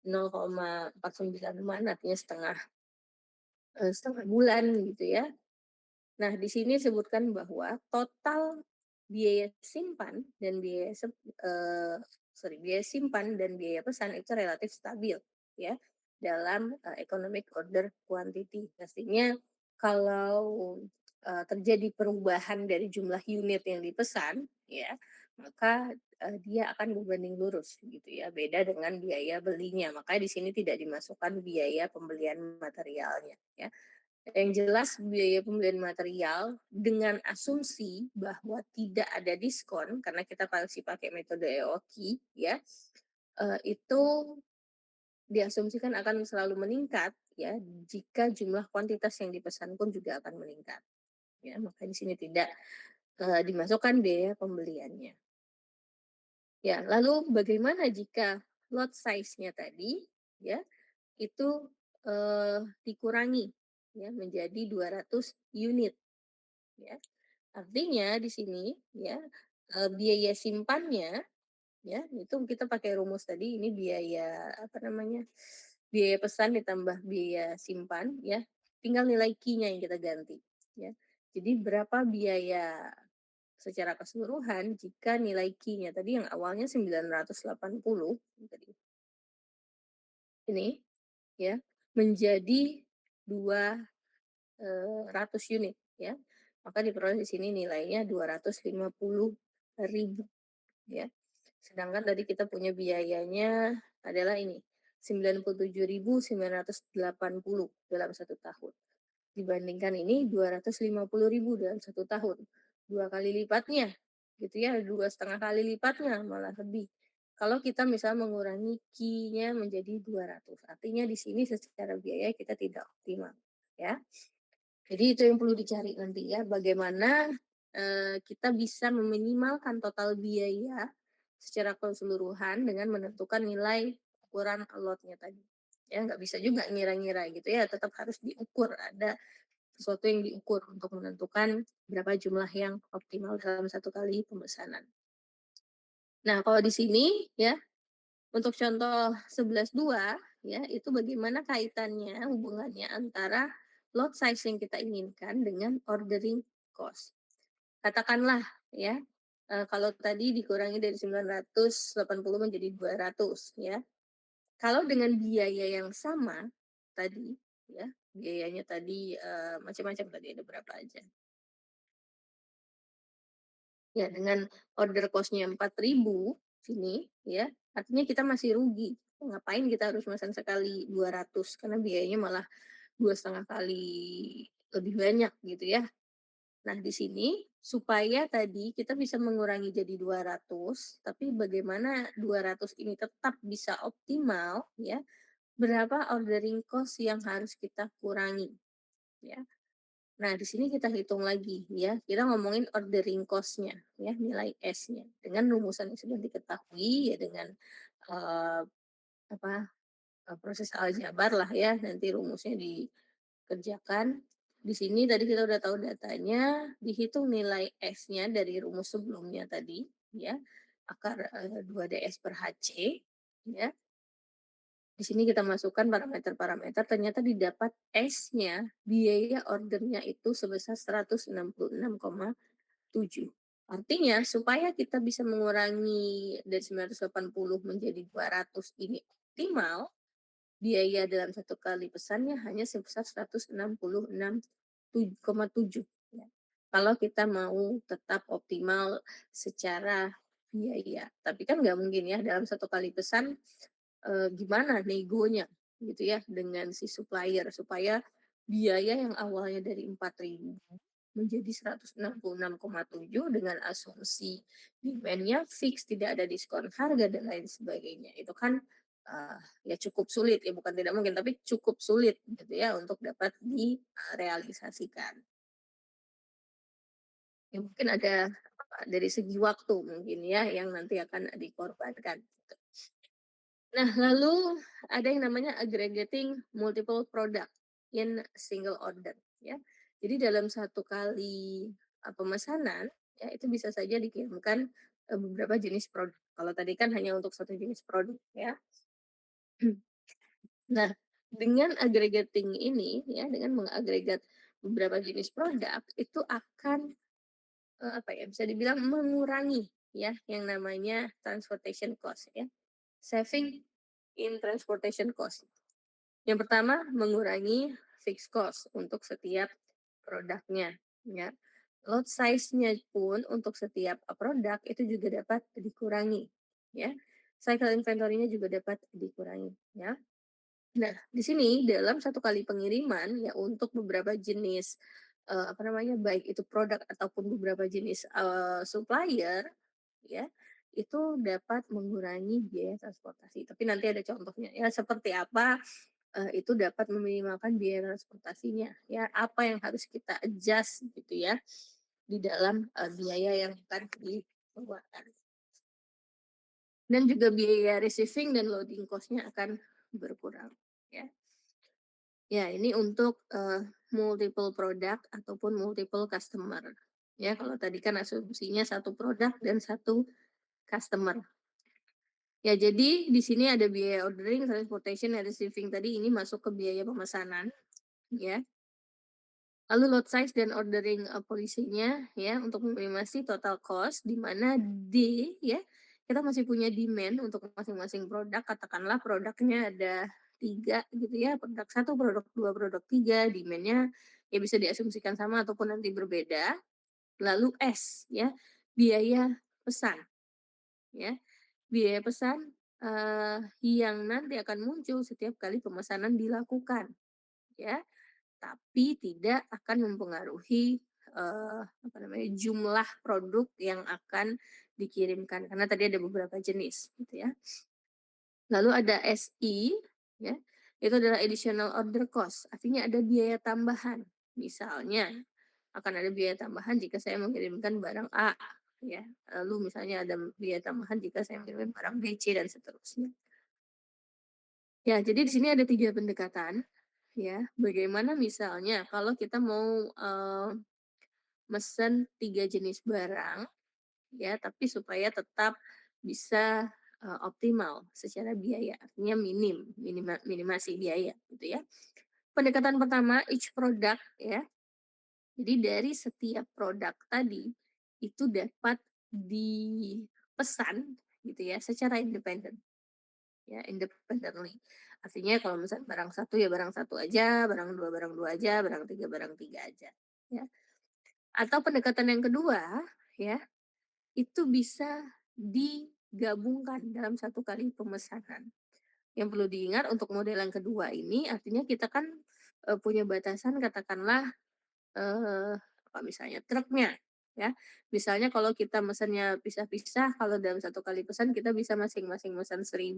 [SPEAKER 1] 0,496, artinya setengah bulan gitu ya. Nah, di sini sebutkan bahwa total biaya simpan dan biaya simpan dan biaya pesan itu relatif stabil ya dalam economic order quantity. Pastinya kalau terjadi perubahan dari jumlah unit yang dipesan ya, maka dia akan berbanding lurus gitu ya, beda dengan biaya belinya. Makanya di sini tidak dimasukkan biaya pembelian materialnya ya. Yang jelas biaya pembelian material dengan asumsi bahwa tidak ada diskon karena kita pasti pakai metode EOQ ya, itu diasumsikan akan selalu meningkat ya jika jumlah kuantitas yang dipesan pun juga akan meningkat. Ya, maka di sini tidak dimasukkan biaya pembeliannya. Ya, lalu bagaimana jika lot size-nya tadi ya itu dikurangi ya menjadi 200 unit ya. Artinya di sini ya, biaya simpannya ya, itu kita pakai rumus tadi ini biaya apa namanya, biaya pesan ditambah biaya simpan ya, tinggal nilai Q-nya yang kita ganti ya. Jadi berapa biaya secara keseluruhan jika nilai Q-nya tadi yang awalnya 980 tadi ini ya, menjadi 200 unit ya, maka diperoleh di sini nilainya 250.000 ya. Sedangkan tadi kita punya biayanya adalah ini 97.980 dalam 1 tahun. Dibandingkan ini 250.000 dalam 1 tahun. 2 kali lipatnya gitu ya, 2,5 kali lipatnya malah lebih. Kalau kita misal mengurangi Q-nya menjadi 200, artinya di sini secara biaya kita tidak optimal ya. Jadi itu yang perlu dicari nanti ya, bagaimana kita bisa meminimalkan total biaya secara keseluruhan dengan menentukan nilai ukuran lotnya tadi. Ya, nggak bisa juga ngira-ngira gitu ya, tetap harus diukur, ada sesuatu yang diukur untuk menentukan berapa jumlah yang optimal dalam 1 kali pemesanan. Nah, kalau di sini ya, untuk contoh 11.2 ya, itu bagaimana kaitannya, hubungannya antara lot size yang kita inginkan dengan ordering cost. Katakanlah ya, kalau tadi dikurangi dari 980 menjadi 200 ya. Kalau dengan biaya yang sama tadi ya, biayanya tadi, macam-macam tadi ada berapa aja. Ya, dengan order cost-nya 4.000 sini ya, artinya kita masih rugi. Ngapain kita harus memesan sekali 200 karena biayanya malah 2,5 kali lebih banyak gitu ya. Nah, di sini supaya tadi kita bisa mengurangi jadi 200, tapi bagaimana 200 ini tetap bisa optimal ya, berapa ordering cost yang harus kita kurangi ya. Nah, di sini kita hitung lagi ya, kita ngomongin ordering cost-nya ya, nilai S-nya. Dengan rumusan yang sudah diketahui ya dengan, eee, apa, proses aljabar lah ya, nanti rumusnya dikerjakan. Di sini tadi kita udah tahu datanya, dihitung nilai S-nya dari rumus sebelumnya tadi ya, akar, 2DS per HC ya. Di sini kita masukkan parameter-parameter, ternyata didapat S-nya, biaya ordernya itu sebesar 166,7. Artinya supaya kita bisa mengurangi dari 980 menjadi 200 ini optimal, biaya dalam 1 kali pesannya hanya sebesar 166,7 ya. Kalau kita mau tetap optimal secara biaya. Tapi kan nggak mungkin ya dalam 1 kali pesan gimana negonya gitu ya dengan si supplier supaya biaya yang awalnya dari 4.000 menjadi 166,7 dengan asumsi demand-nya fix, tidak ada diskon harga dan lain sebagainya. Itu kan, ya cukup sulit ya, bukan tidak mungkin, tapi cukup sulit gitu ya untuk dapat direalisasikan. Ya mungkin ada, dari segi waktu mungkin ya yang nanti akan dikorbankan gitu. Nah, lalu ada yang namanya aggregating multiple product in single order ya. Jadi dalam satu kali, pemesanan ya itu bisa saja dikirimkan, beberapa jenis produk. Kalau tadi kan hanya untuk satu jenis produk ya. Nah, dengan aggregating ini ya, dengan mengagregat beberapa jenis produk itu akan, apa ya, bisa dibilang mengurangi ya yang namanya transportation cost ya, saving in transportation cost. Yang pertama, mengurangi fixed cost untuk setiap produknya, ya. Lot size-nya pun untuk setiap produk itu juga dapat dikurangi, ya. Cycle inventory-nya juga dapat dikurangi, ya. Nah, di sini dalam satu kali pengiriman ya untuk beberapa jenis, apa namanya, baik itu produk ataupun beberapa jenis, supplier, ya, itu dapat mengurangi biaya transportasi. Tapi nanti ada contohnya ya, seperti apa itu dapat meminimalkan biaya transportasinya, ya, apa yang harus kita adjust gitu ya, di dalam, biaya yang akan dikeluarkan. Dan juga biaya receiving dan loading cost-nya akan berkurang, ya. Ya, ini untuk, multiple product ataupun multiple customer, ya, kalau tadi kan asumsinya satu produk dan satu customer. Ya, jadi di sini ada biaya ordering, transportation, dan receiving tadi ini masuk ke biaya pemesanan, ya. Lalu lot size dan ordering, policy-nya ya untuk meminimasi total cost di mana D ya, kita masih punya demand untuk masing-masing produk, katakanlah produknya ada 3 gitu ya, produk satu, produk 2, produk 3, demand-nya ya bisa diasumsikan sama ataupun nanti berbeda. Lalu S ya, biaya pesan ya, biaya pesan, yang nanti akan muncul setiap kali pemesanan dilakukan ya. Tapi tidak akan mempengaruhi, apa namanya, jumlah produk yang akan dikirimkan, karena tadi ada beberapa jenis, gitu ya. Lalu ada SI, ya, itu adalah additional order cost, artinya ada biaya tambahan. Misalnya, akan ada biaya tambahan jika saya mengirimkan barang A, ya, lalu misalnya ada biaya tambahan jika saya mengirimkan barang B, C, dan seterusnya. Ya, jadi di sini ada 3 pendekatan, ya. Bagaimana misalnya kalau kita mau, mesen 3 jenis barang, ya, tapi supaya tetap bisa, optimal secara biaya, artinya minimasi biaya, gitu ya. Pendekatan pertama, each product, ya. Jadi dari setiap produk tadi, itu dapat dipesan, gitu ya, secara independen. Ya, independently. Artinya kalau misalnya barang satu ya barang satu aja, barang dua aja, barang tiga aja. Ya. Atau pendekatan yang kedua, ya, itu bisa digabungkan dalam satu kali pemesanan. Yang perlu diingat untuk model yang kedua ini, artinya kita kan punya batasan katakanlah apa misalnya truknya, ya. Misalnya kalau kita mesennya pisah-pisah, kalau dalam satu kali pesan kita bisa masing-masing pesan 1.000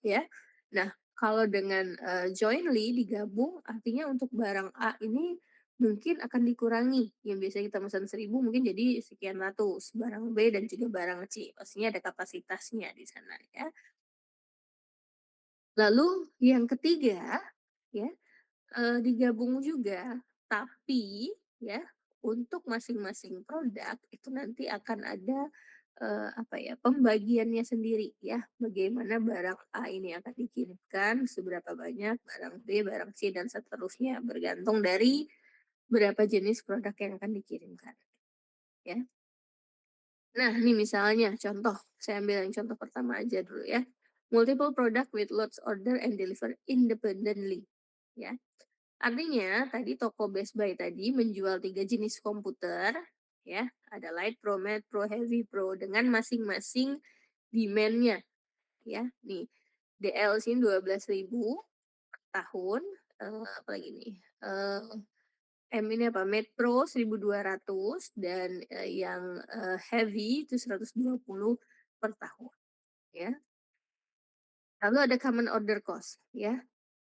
[SPEAKER 1] ya. Nah, kalau dengan, jointly digabung, artinya untuk barang A ini mungkin akan dikurangi, yang biasanya kita pesan 1.000 mungkin jadi sekian ratus, barang B dan juga barang C, pastinya ada kapasitasnya di sana ya. Lalu yang ketiga, ya, digabung juga, tapi ya untuk masing-masing produk itu nanti akan ada, apa ya, pembagiannya sendiri ya, bagaimana barang A ini akan dikirimkan, seberapa banyak, barang B, barang C, dan seterusnya, bergantung dari berapa jenis produk yang akan dikirimkan, ya. Nah, ini misalnya contoh, saya ambil yang contoh pertama aja dulu ya. Multiple product with lots order and deliver independently, ya. Artinya tadi toko Best Buy tadi menjual 3 jenis komputer, ya, ada Light Pro, Max Pro, Heavy Pro dengan masing-masing demand-nya, ya. Nih, DL sini 12.000 per tahun, apalagi nih, M ini apa, Med Pro 1.200 dan, yang, heavy itu 120 per tahun, ya. Lalu ada common order cost, ya.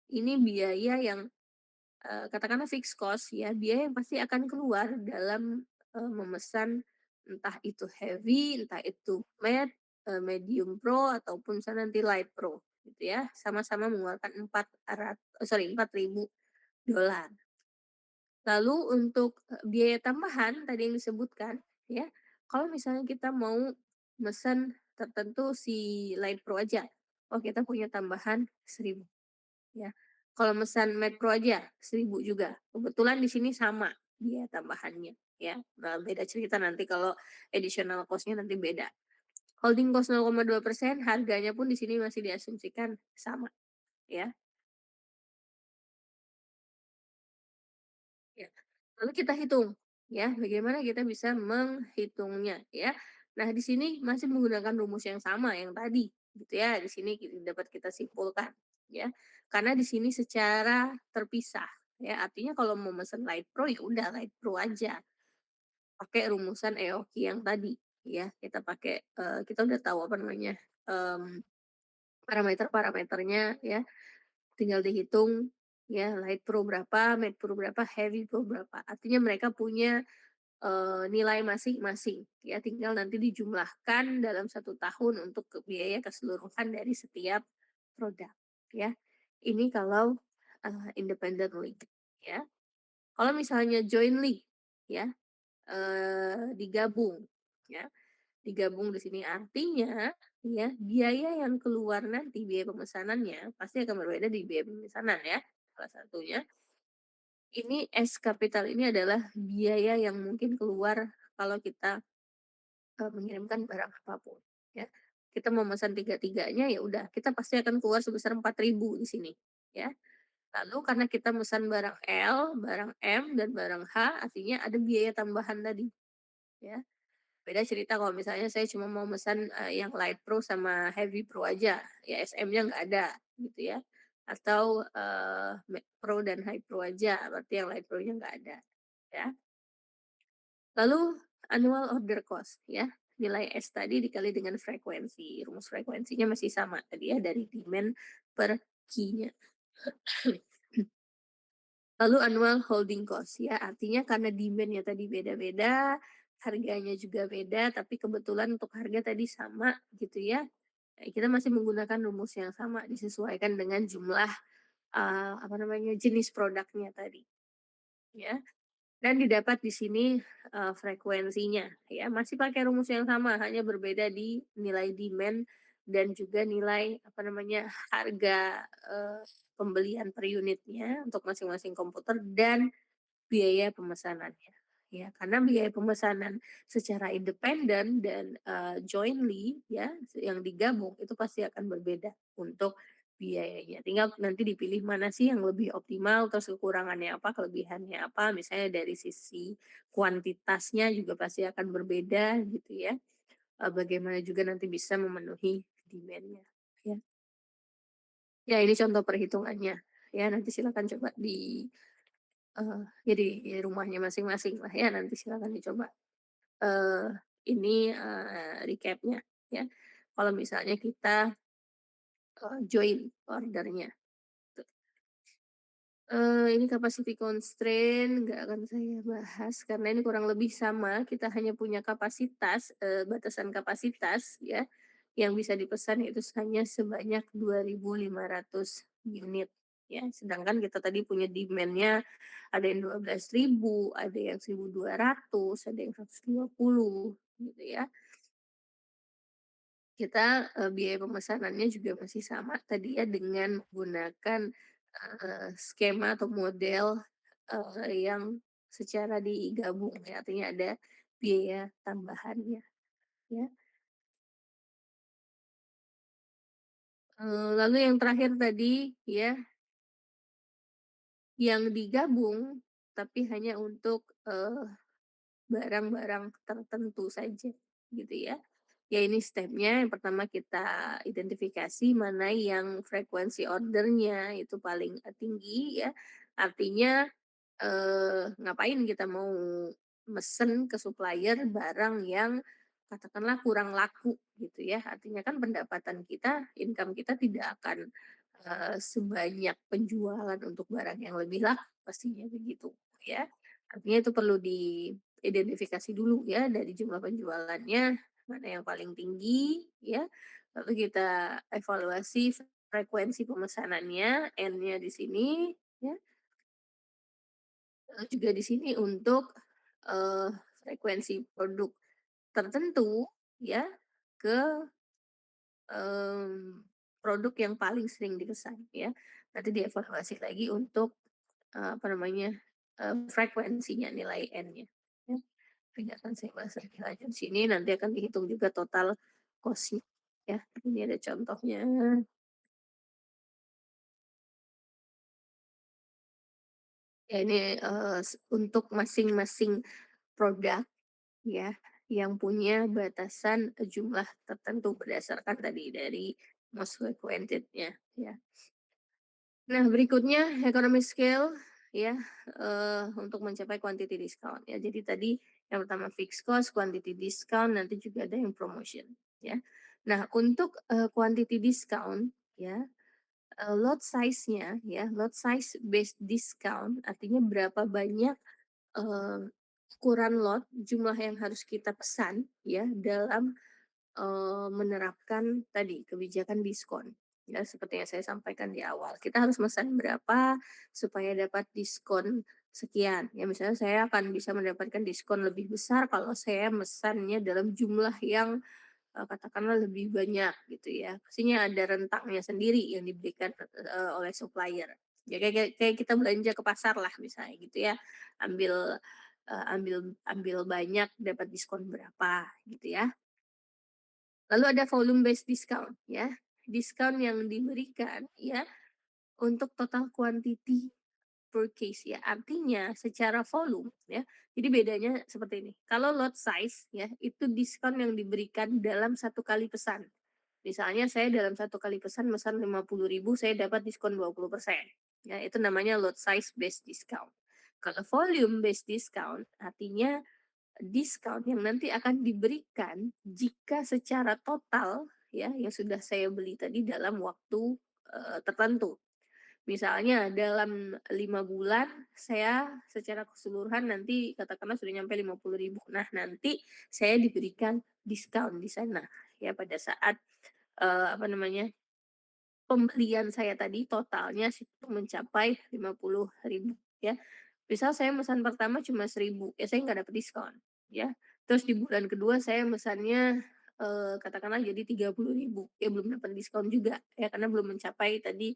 [SPEAKER 1] Ini biaya yang, katakanlah fixed cost ya, biaya yang pasti akan keluar dalam, memesan entah itu heavy, entah itu medium pro, ataupun misalnya nanti light pro, gitu ya. Sama-sama mengeluarkan 4.000 dolar. Lalu untuk, biaya tambahan tadi yang disebutkan ya, kalau misalnya kita mau mesen tertentu si Light Pro aja, oh kita punya tambahan 1.000 ya. Kalau mesan Max Pro aja 1.000 juga. Kebetulan di sini sama biaya tambahannya ya. Nah, beda cerita nanti kalau additional cost-nya nanti beda. Holding cost 0,2%, harganya pun di sini masih diasumsikan sama ya. Ya, lalu kita hitung, ya, bagaimana kita bisa menghitungnya, ya. Nah, di sini masih menggunakan rumus yang sama yang tadi, gitu ya. Di sini dapat kita simpulkan, ya. Karena di sini secara terpisah, ya. Artinya kalau mau mesen Light Pro ya udah Light Pro aja, pakai rumusan EOQ yang tadi, ya. Kita udah tahu apa namanya, parameter-parameternya, ya. Tinggal dihitung ya Light Pro berapa, Max Pro berapa, Heavy Pro berapa. Artinya mereka punya nilai masing-masing ya, tinggal nanti dijumlahkan dalam 1 tahun untuk biaya keseluruhan dari setiap produk ya. Ini kalau, independently ya. Kalau misalnya jointly ya, digabung ya, digabung di sini artinya ya, biaya yang keluar nanti, biaya pemesanannya pasti akan berbeda di biaya pemesanan ya, salah satunya. Ini capital ini adalah biaya yang mungkin keluar kalau kita, mengirimkan barang apapun ya. Kita mau memesan tiga-tiganya, ya udah kita pasti akan keluar sebesar 4.000 di sini, ya. Lalu karena kita mesan barang L, barang M, dan barang H, artinya ada biaya tambahan tadi, ya. Beda cerita kalau misalnya saya cuma mau mesan, yang Light Pro sama Heavy Pro aja, ya SM-nya nggak ada, gitu ya. Atau, Pro dan High Pro aja, berarti yang Light Pro-nya nggak ada, ya. Lalu annual order cost ya, nilai S tadi dikali dengan frekuensi, rumus frekuensinya masih sama tadi ya dari demand per key-nya. Lalu annual holding cost ya, artinya karena demand-nya tadi beda-beda, harganya juga beda, tapi kebetulan untuk harga tadi sama gitu ya. Kita masih menggunakan rumus yang sama disesuaikan dengan jumlah, apa namanya, jenis produknya tadi, ya. Dan didapat di sini, frekuensinya ya, masih pakai rumus yang sama, hanya berbeda di nilai demand dan juga nilai, apa namanya, harga, pembelian per unitnya untuk masing-masing komputer dan biaya pemesanannya, ya. Karena biaya pemesanan secara independen dan, jointly ya, yang digabung itu pasti akan berbeda untuk biayanya. Tinggal nanti dipilih mana sih yang lebih optimal, terus kekurangannya apa, kelebihannya apa, misalnya dari sisi kuantitasnya juga pasti akan berbeda gitu ya, bagaimana juga nanti bisa memenuhi demand-nya, ya. Ya ini contoh perhitungannya, ya nanti silakan coba jadi di rumahnya masing-masing lah ya, nanti silakan dicoba, eee, ini, recap-nya ya. Kalau misalnya kita, join ordernya. Ini capacity constraint nggak akan saya bahas karena ini kurang lebih sama, kita hanya punya kapasitas, batasan kapasitas ya, yang bisa dipesan itu hanya sebanyak 2.500 unit ya, sedangkan kita tadi punya demand-nya ada yang 12.000, ada yang 1.200, ada yang 120 gitu ya. Kita, biaya pemesanannya juga masih sama tadi ya dengan menggunakan, skema atau model, yang secara digabung ya, artinya ada biaya tambahannya ya. Lalu yang terakhir tadi ya, yang digabung tapi hanya untuk, barang-barang tertentu saja, gitu ya. Ya ini stepnya, yang pertama kita identifikasi mana yang frekuensi ordernya itu paling, tinggi ya. Artinya ngapain kita mau mesen ke supplier barang yang katakanlah kurang laku gitu ya. Artinya kan pendapatan kita, income kita tidak akan, sebanyak penjualan untuk barang yang lebih laku, pastinya begitu ya. Artinya itu perlu diidentifikasi dulu ya dari jumlah penjualannya, mana yang paling tinggi ya, lalu kita evaluasi frekuensi pemesanannya, N-nya di sini ya. Juga di sini untuk, eee, frekuensi produk tertentu ya, ke, produk yang paling sering dipesan ya. Nanti dievaluasi lagi untuk, apa namanya, frekuensinya, nilai N-nya ya. Nanti akan saya bahas lebih lanjut sini, nanti akan dihitung juga total cost-nya ya. Ini ada contohnya. Ya ini, untuk masing-masing produk ya, yang punya batasan jumlah tertentu berdasarkan tadi dari most frequented-nya ya. Nah berikutnya economy scale ya, untuk mencapai quantity discount ya. Jadi tadi yang pertama fixed cost, quantity discount, nanti juga ada yang promotion ya. Nah untuk, quantity discount ya, lot size-nya ya, lot size based discount artinya berapa banyak Eee, ukuran lot, jumlah yang harus kita pesan ya dalam, menerapkan tadi kebijakan diskon. Ya seperti yang saya sampaikan di awal, kita harus mesan berapa supaya dapat diskon sekian. Ya misalnya saya akan bisa mendapatkan diskon lebih besar kalau saya mesannya dalam jumlah yang, katakanlah lebih banyak gitu ya. Pastinya ada rentangnya sendiri yang diberikan, oleh supplier. Ya kayak kayak kayak kita belanja ke pasar lah misalnya gitu ya, ambil, ambil ambil banyak dapat diskon berapa gitu ya. Lalu ada volume based discount ya, diskon yang diberikan ya untuk total quantity per case ya. Artinya secara volume ya, jadi bedanya seperti ini, kalau lot size ya, itu diskon yang diberikan dalam satu kali pesan. Misalnya saya dalam satu kali pesan mesan 50.000 saya dapat diskon 20%. Ya, itu namanya lot size based discount. Kalau volume based discount artinya diskon yang nanti akan diberikan jika secara total ya yang sudah saya beli tadi dalam waktu, tertentu. Misalnya dalam 5 bulan saya secara keseluruhan nanti katakanlah sudah nyampe 50.000. Nah, nanti saya diberikan diskon di sana ya pada saat, apa namanya, pembelian saya tadi totalnya situ mencapai 50.000 ya. Misal saya mesan pertama cuma 1.000 ya saya nggak dapet diskon, ya. Terus di bulan kedua saya mesannya, katakanlah jadi 30.000 ya belum dapat diskon juga, ya karena belum mencapai tadi,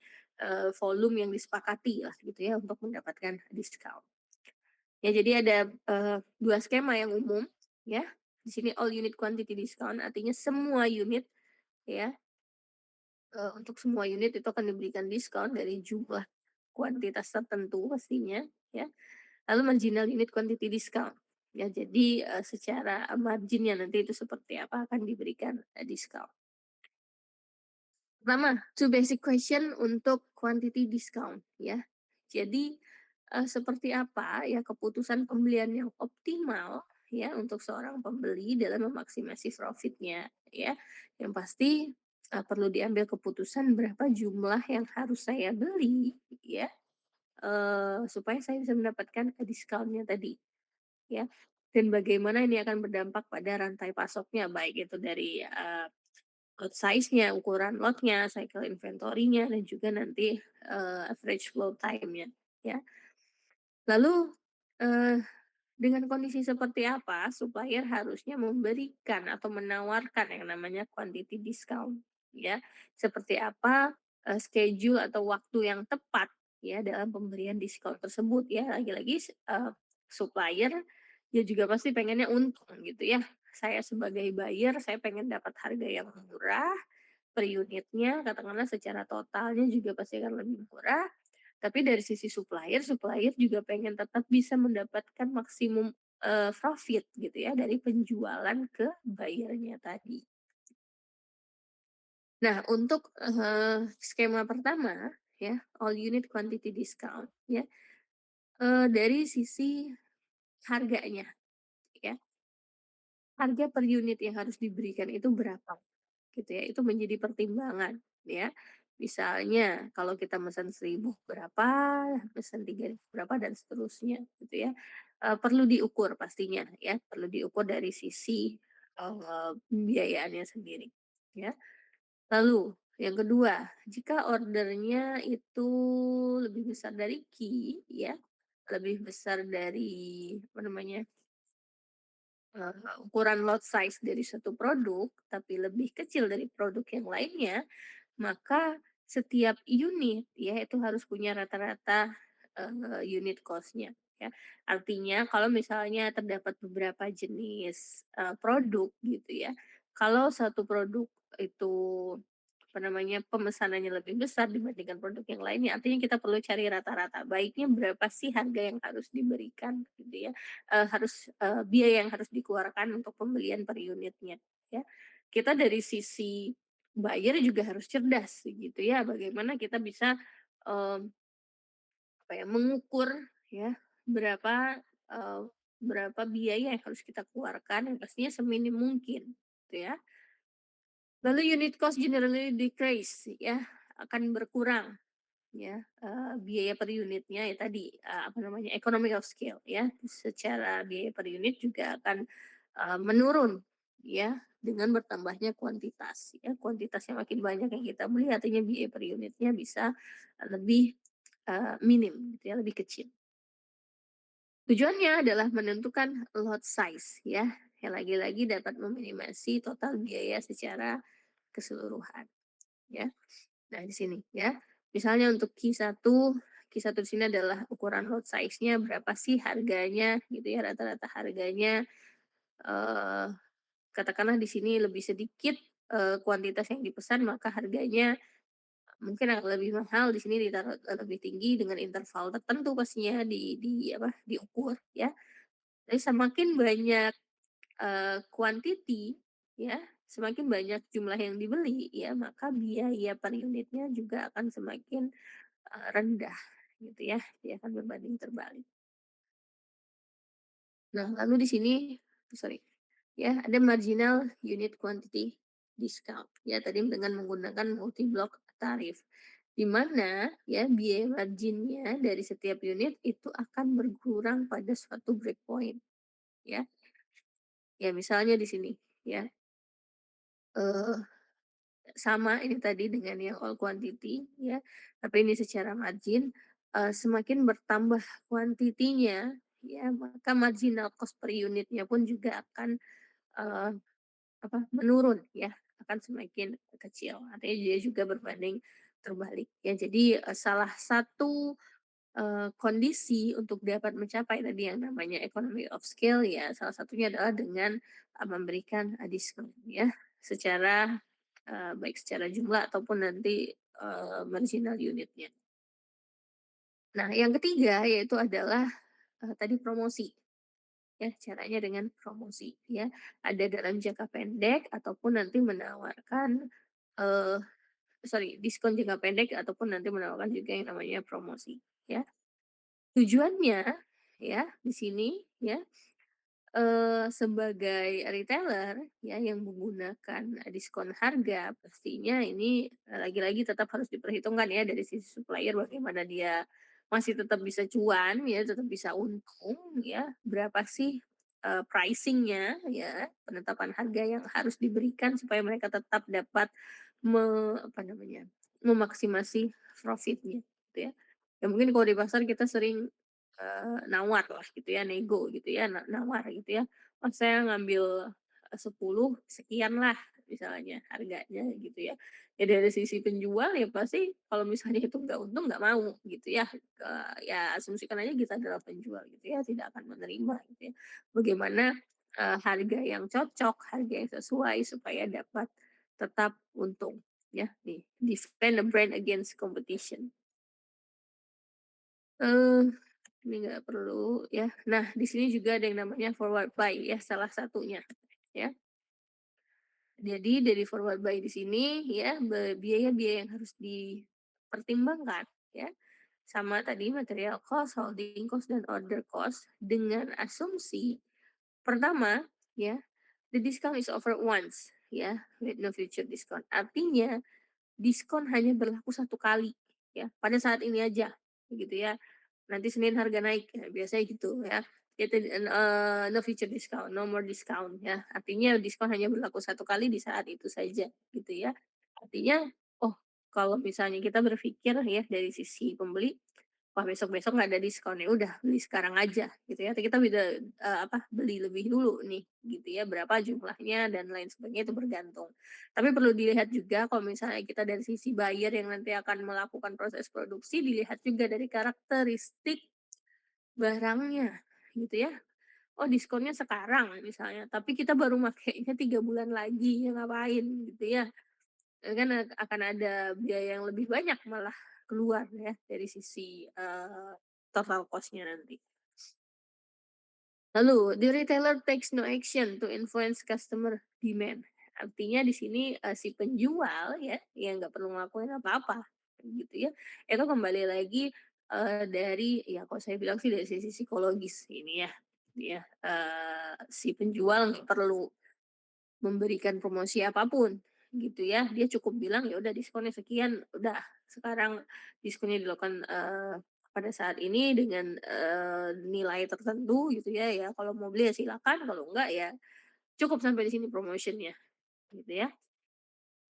[SPEAKER 1] volume yang disepakati lah gitu ya untuk mendapatkan diskon. Ya jadi ada, 2 skema yang umum ya, di sini all unit quantity discount artinya semua unit ya, untuk semua unit itu akan diberikan diskon dari jumlah kuantitas tertentu pastinya ya. Lalu marginal unit quantity discount. Ya, jadi, secara marginnya nanti itu seperti apa akan diberikan, diskon. Pertama, two basic question untuk quantity discount ya. Jadi, seperti apa ya keputusan pembelian yang optimal ya untuk seorang pembeli dalam memaksimasi profitnya ya. Yang pasti, perlu diambil keputusan berapa jumlah yang harus saya beli ya, supaya saya bisa mendapatkan, diskonnya tadi. Ya, dan bagaimana ini akan berdampak pada rantai pasoknya, baik itu dari, lot size-nya, ukuran lotnya, cycle inventory-nya, dan juga nanti, average flow time-nya, ya. Lalu, eee, dengan kondisi seperti apa supplier harusnya memberikan atau menawarkan yang namanya quantity discount, ya. Seperti apa, schedule atau waktu yang tepat, ya, dalam pemberian diskon tersebut, ya. Lagi-lagi supplier, dia juga pasti pengennya untung gitu ya. Saya sebagai buyer, saya pengen dapat harga yang murah per unitnya, katakanlah secara totalnya juga pasti akan lebih murah. Tapi dari sisi supplier, supplier juga pengen tetap bisa mendapatkan maksimum, profit gitu ya dari penjualan ke buyer-nya tadi. Nah untuk, skema pertama ya, all unit quantity discount ya, dari sisi harganya ya, harga per unit yang harus diberikan itu berapa, gitu ya, itu menjadi pertimbangan ya. Misalnya kalau kita pesan 1.000 berapa, pesan 3.000 berapa dan seterusnya gitu ya. Perlu diukur pastinya ya, perlu diukur dari sisi, pembiayaannya sendiri ya. Lalu yang kedua, jika ordernya itu lebih besar dari ya, lebih besar dari apa namanya, ukuran lot size dari satu produk, tapi lebih kecil dari produk yang lainnya, maka setiap unit ya itu harus punya rata-rata, unit cost-nya ya. Artinya kalau misalnya terdapat beberapa jenis, produk gitu ya, kalau satu produk itu apa namanya, pemesanannya lebih besar dibandingkan produk yang lainnya, artinya kita perlu cari rata-rata. Baiknya berapa sih harga yang harus diberikan gitu ya, biaya yang harus dikeluarkan untuk pembelian per unitnya ya. Kita dari sisi buyer juga harus cerdas gitu ya, bagaimana kita bisa, mmm, apa ya, mengukur ya berapa, eee, berapa biaya yang harus kita keluarkan yang pastinya seminim mungkin gitu ya. Lalu unit cost generally decrease ya, akan berkurang ya, biaya per unitnya ya tadi, apa namanya, economy of scale ya, secara biaya per unit juga akan, menurun ya, dengan bertambahnya kuantitas ya. Kuantitas yang makin banyak yang kita beli artinya biaya per unitnya bisa lebih, minim gitu ya, lebih kecil. Tujuannya adalah menentukan lot size ya, yang lagi-lagi dapat meminimasi total biaya secara keseluruhan ya. Nah, di sini ya. Misalnya untuk Q1 di sini adalah ukuran lot size-nya berapa sih harganya gitu ya, rata-rata harganya, eee, katakanlah di sini lebih sedikit, kuantitas yang dipesan maka harganya mungkin akan lebih mahal, di sini ditaruh, lebih tinggi dengan interval tertentu pastinya apa, diukur ya. Jadi semakin banyak, quantity ya, semakin banyak jumlah yang dibeli ya, maka biaya per unitnya juga akan semakin rendah gitu ya, dia akan berbanding terbalik. Nah, lalu di sini sorry, ya ada marginal unit quantity discount ya tadi dengan menggunakan multi block tarif. Di mana ya biaya marginnya dari setiap unit itu akan berkurang pada suatu breakpoint ya. Ya misalnya di sini ya, eee, sama ini tadi dengan yang all quantity ya, tapi ini secara margin, semakin bertambah kuantitinya ya, maka marginal cost per unitnya pun juga akan, eee, menurun ya, akan semakin kecil. Artinya dia juga berbanding terbalik ya. Jadi, salah satu, kondisi untuk dapat mencapai tadi yang namanya economy of scale ya, salah satunya adalah dengan, memberikan, diskon ya, secara baik secara jumlah ataupun nanti, marginal unitnya. Nah, yang ketiga yaitu adalah, tadi promosi, ya, caranya dengan promosi, ya. Ada dalam jangka pendek ataupun nanti menawarkan, eee, diskon jangka pendek ataupun nanti menawarkan juga yang namanya promosi, ya. Tujuannya, ya, di sini, ya, sebagai retailer ya yang menggunakan diskon harga, pastinya ini, lagi-lagi tetap harus diperhitungkan ya dari sisi supplier bagaimana dia masih tetap bisa cuan ya, tetap bisa untung ya, berapa sih, pricing-nya ya, penetapan harga yang harus diberikan supaya mereka tetap dapat apa namanya, memaksimasi profit-nya gitu ya. Ya mungkin kalau di pasar kita sering nawar lah gitu ya, nego gitu ya, nawar gitu ya. "Oh saya ngambil, 10 sekian lah," misalnya harganya gitu ya. Ya dari sisi penjual ya pasti kalau misalnya itu nggak untung nggak mau gitu ya, ya asumsikan aja kita adalah penjual gitu ya, tidak akan menerima gitu ya. Bagaimana, harga yang cocok, harga yang sesuai supaya dapat tetap untung ya, defend the brand against competition. Eee, ini nggak perlu ya. Nah, di sini juga ada yang namanya forward buy ya, salah satunya ya. Jadi dari forward buy di sini ya, biaya-biaya yang harus dipertimbangkan ya, sama tadi material cost, holding cost, dan order cost dengan asumsi pertama ya, the discount is offered once ya, with no future discount. Artinya diskon hanya berlaku satu kali ya, pada saat ini aja gitu ya. Nanti Senin harga naik ya, biasanya gitu ya. Itu no future discount, no more discount ya. Artinya diskon hanya berlaku satu kali di saat itu saja gitu ya. Artinya, oh kalau misalnya kita berpikir ya dari sisi pembeli, wah besok-besok nggak ada diskon, ya udah beli sekarang aja gitu ya. Kita bisa, beli lebih dulu nih gitu ya, berapa jumlahnya dan lain sebagainya itu bergantung. Tapi perlu dilihat juga kalau misalnya kita dari sisi buyer yang nanti akan melakukan proses produksi, dilihat juga dari karakteristik barangnya gitu ya. Oh diskonnya sekarang misalnya, tapi kita baru makainya 3 bulan lagi, ya ngapain gitu ya. Kan akan ada biaya yang lebih banyak malah keluar ya dari sisi, total cost-nya nanti. Lalu, the retailer takes no action to influence customer demand. Artinya di sini, si penjual ya, yang nggak perlu ngelakuin apa-apa, gitu ya. Itu kembali lagi, dari ya kalau saya bilang sih dari sisi psikologis ini ya, ya, si penjual nggak perlu memberikan promosi apapun gitu ya. Dia cukup bilang, "Ya udah diskonnya sekian, udah sekarang diskonnya dilakukan, pada saat ini dengan, nilai tertentu," gitu ya, ya kalau mau beli ya silakan, kalau enggak ya cukup sampai di sini promotionnya gitu ya.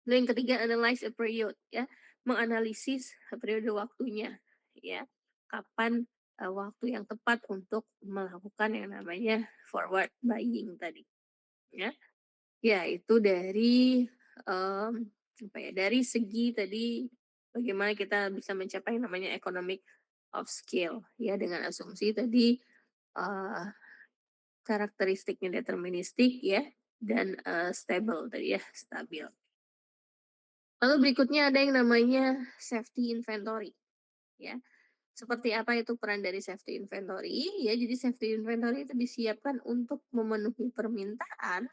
[SPEAKER 1] Lalu yang ketiga, analyze a period ya, menganalisis periode waktunya ya. Kapan, waktu yang tepat untuk melakukan yang namanya forward buying tadi ya. Ya, itu dari, mmm, apa ya, dari segi tadi bagaimana kita bisa mencapai yang namanya economic of scale ya, dengan asumsi tadi, eee, karakteristiknya deterministik ya, dan, stable tadi ya, stabil. Lalu berikutnya ada yang namanya safety inventory ya. Seperti apa itu peran dari safety inventory? Ya, jadi safety inventory itu disiapkan untuk memenuhi permintaan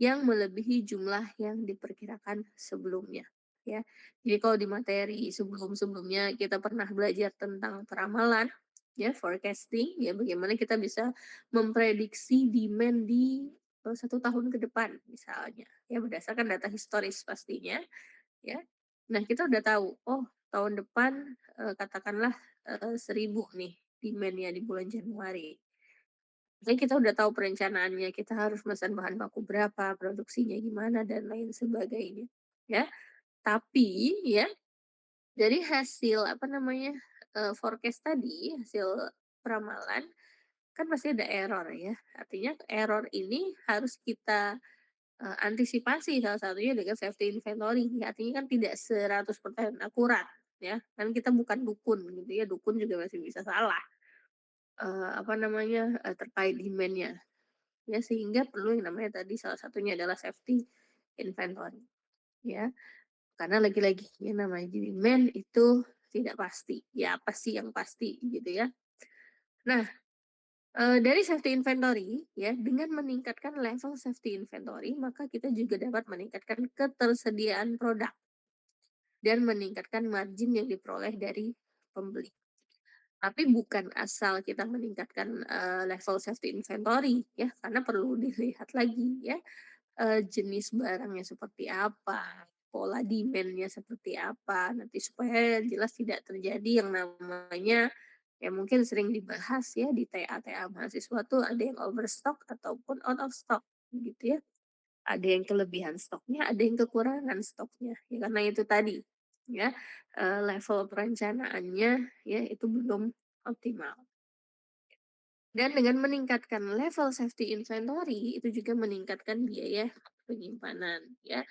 [SPEAKER 1] yang melebihi jumlah yang diperkirakan sebelumnya, ya. Jadi kalau di materi sebelum-sebelumnya kita pernah belajar tentang peramalan, ya, forecasting, ya, bagaimana kita bisa memprediksi demand di, 1 tahun ke depan misalnya, ya, berdasarkan data historis pastinya, ya. Nah, kita udah tahu, oh tahun depan, katakanlah, 1.000 nih demand-nya di bulan Januari. Jadi kita udah tahu perencanaannya, kita harus mesan bahan baku berapa, produksinya gimana, dan lain sebagainya, ya. Tapi ya, dari hasil apa namanya, forecast tadi, hasil peramalan, kan pasti ada error ya. Artinya error ini harus kita, antisipasi salah satunya dengan safety inventory. Ya, artinya kan tidak 100% akurat ya, kan kita bukan dukun gitu ya, dukun juga masih bisa salah, apa namanya, terkait demand-nya. Ya, sehingga perlu yang namanya tadi salah satunya adalah safety inventory, ya. Karena lagi-lagi yang namanya demand itu tidak pasti, ya apa sih yang pasti gitu ya. Nah, dari safety inventory ya, dengan meningkatkan level safety inventory, maka kita juga dapat meningkatkan ketersediaan produk dan meningkatkan margin yang diperoleh dari pembeli. Tapi bukan asal kita meningkatkan, level safety inventory ya, karena perlu dilihat lagi ya, jenis barangnya seperti apa, pola demand-nya seperti apa, nanti supaya jelas tidak terjadi yang namanya ya mungkin sering dibahas ya di TA-TA mahasiswa tuh ada yang overstock ataupun out of stock gitu ya. Ada yang kelebihan stoknya, ada yang kekurangan stoknya. Ya karena itu tadi ya, level perencanaannya ya itu belum optimal. Dan dengan meningkatkan level safety inventory, itu juga meningkatkan biaya penyimpanan, ya.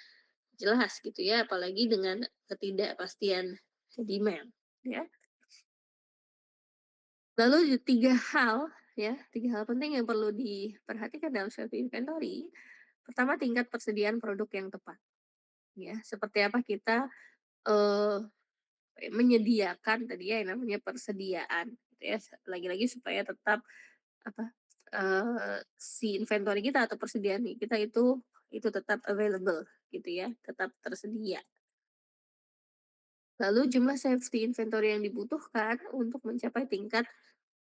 [SPEAKER 1] Jelas gitu ya, apalagi dengan ketidakpastian demand, ya. Lalu 3 hal, ya, 3 hal penting yang perlu diperhatikan dalam safety inventory. Pertama, tingkat persediaan produk yang tepat, ya. Seperti apa kita, eee, menyediakan tadi ya yang namanya persediaan, gitu ya. Lagi-lagi supaya tetap apa, si inventory kita atau persediaan kita itu tetap available gitu ya, tetap tersedia. lalu jumlah safety inventory yang dibutuhkan untuk mencapai tingkat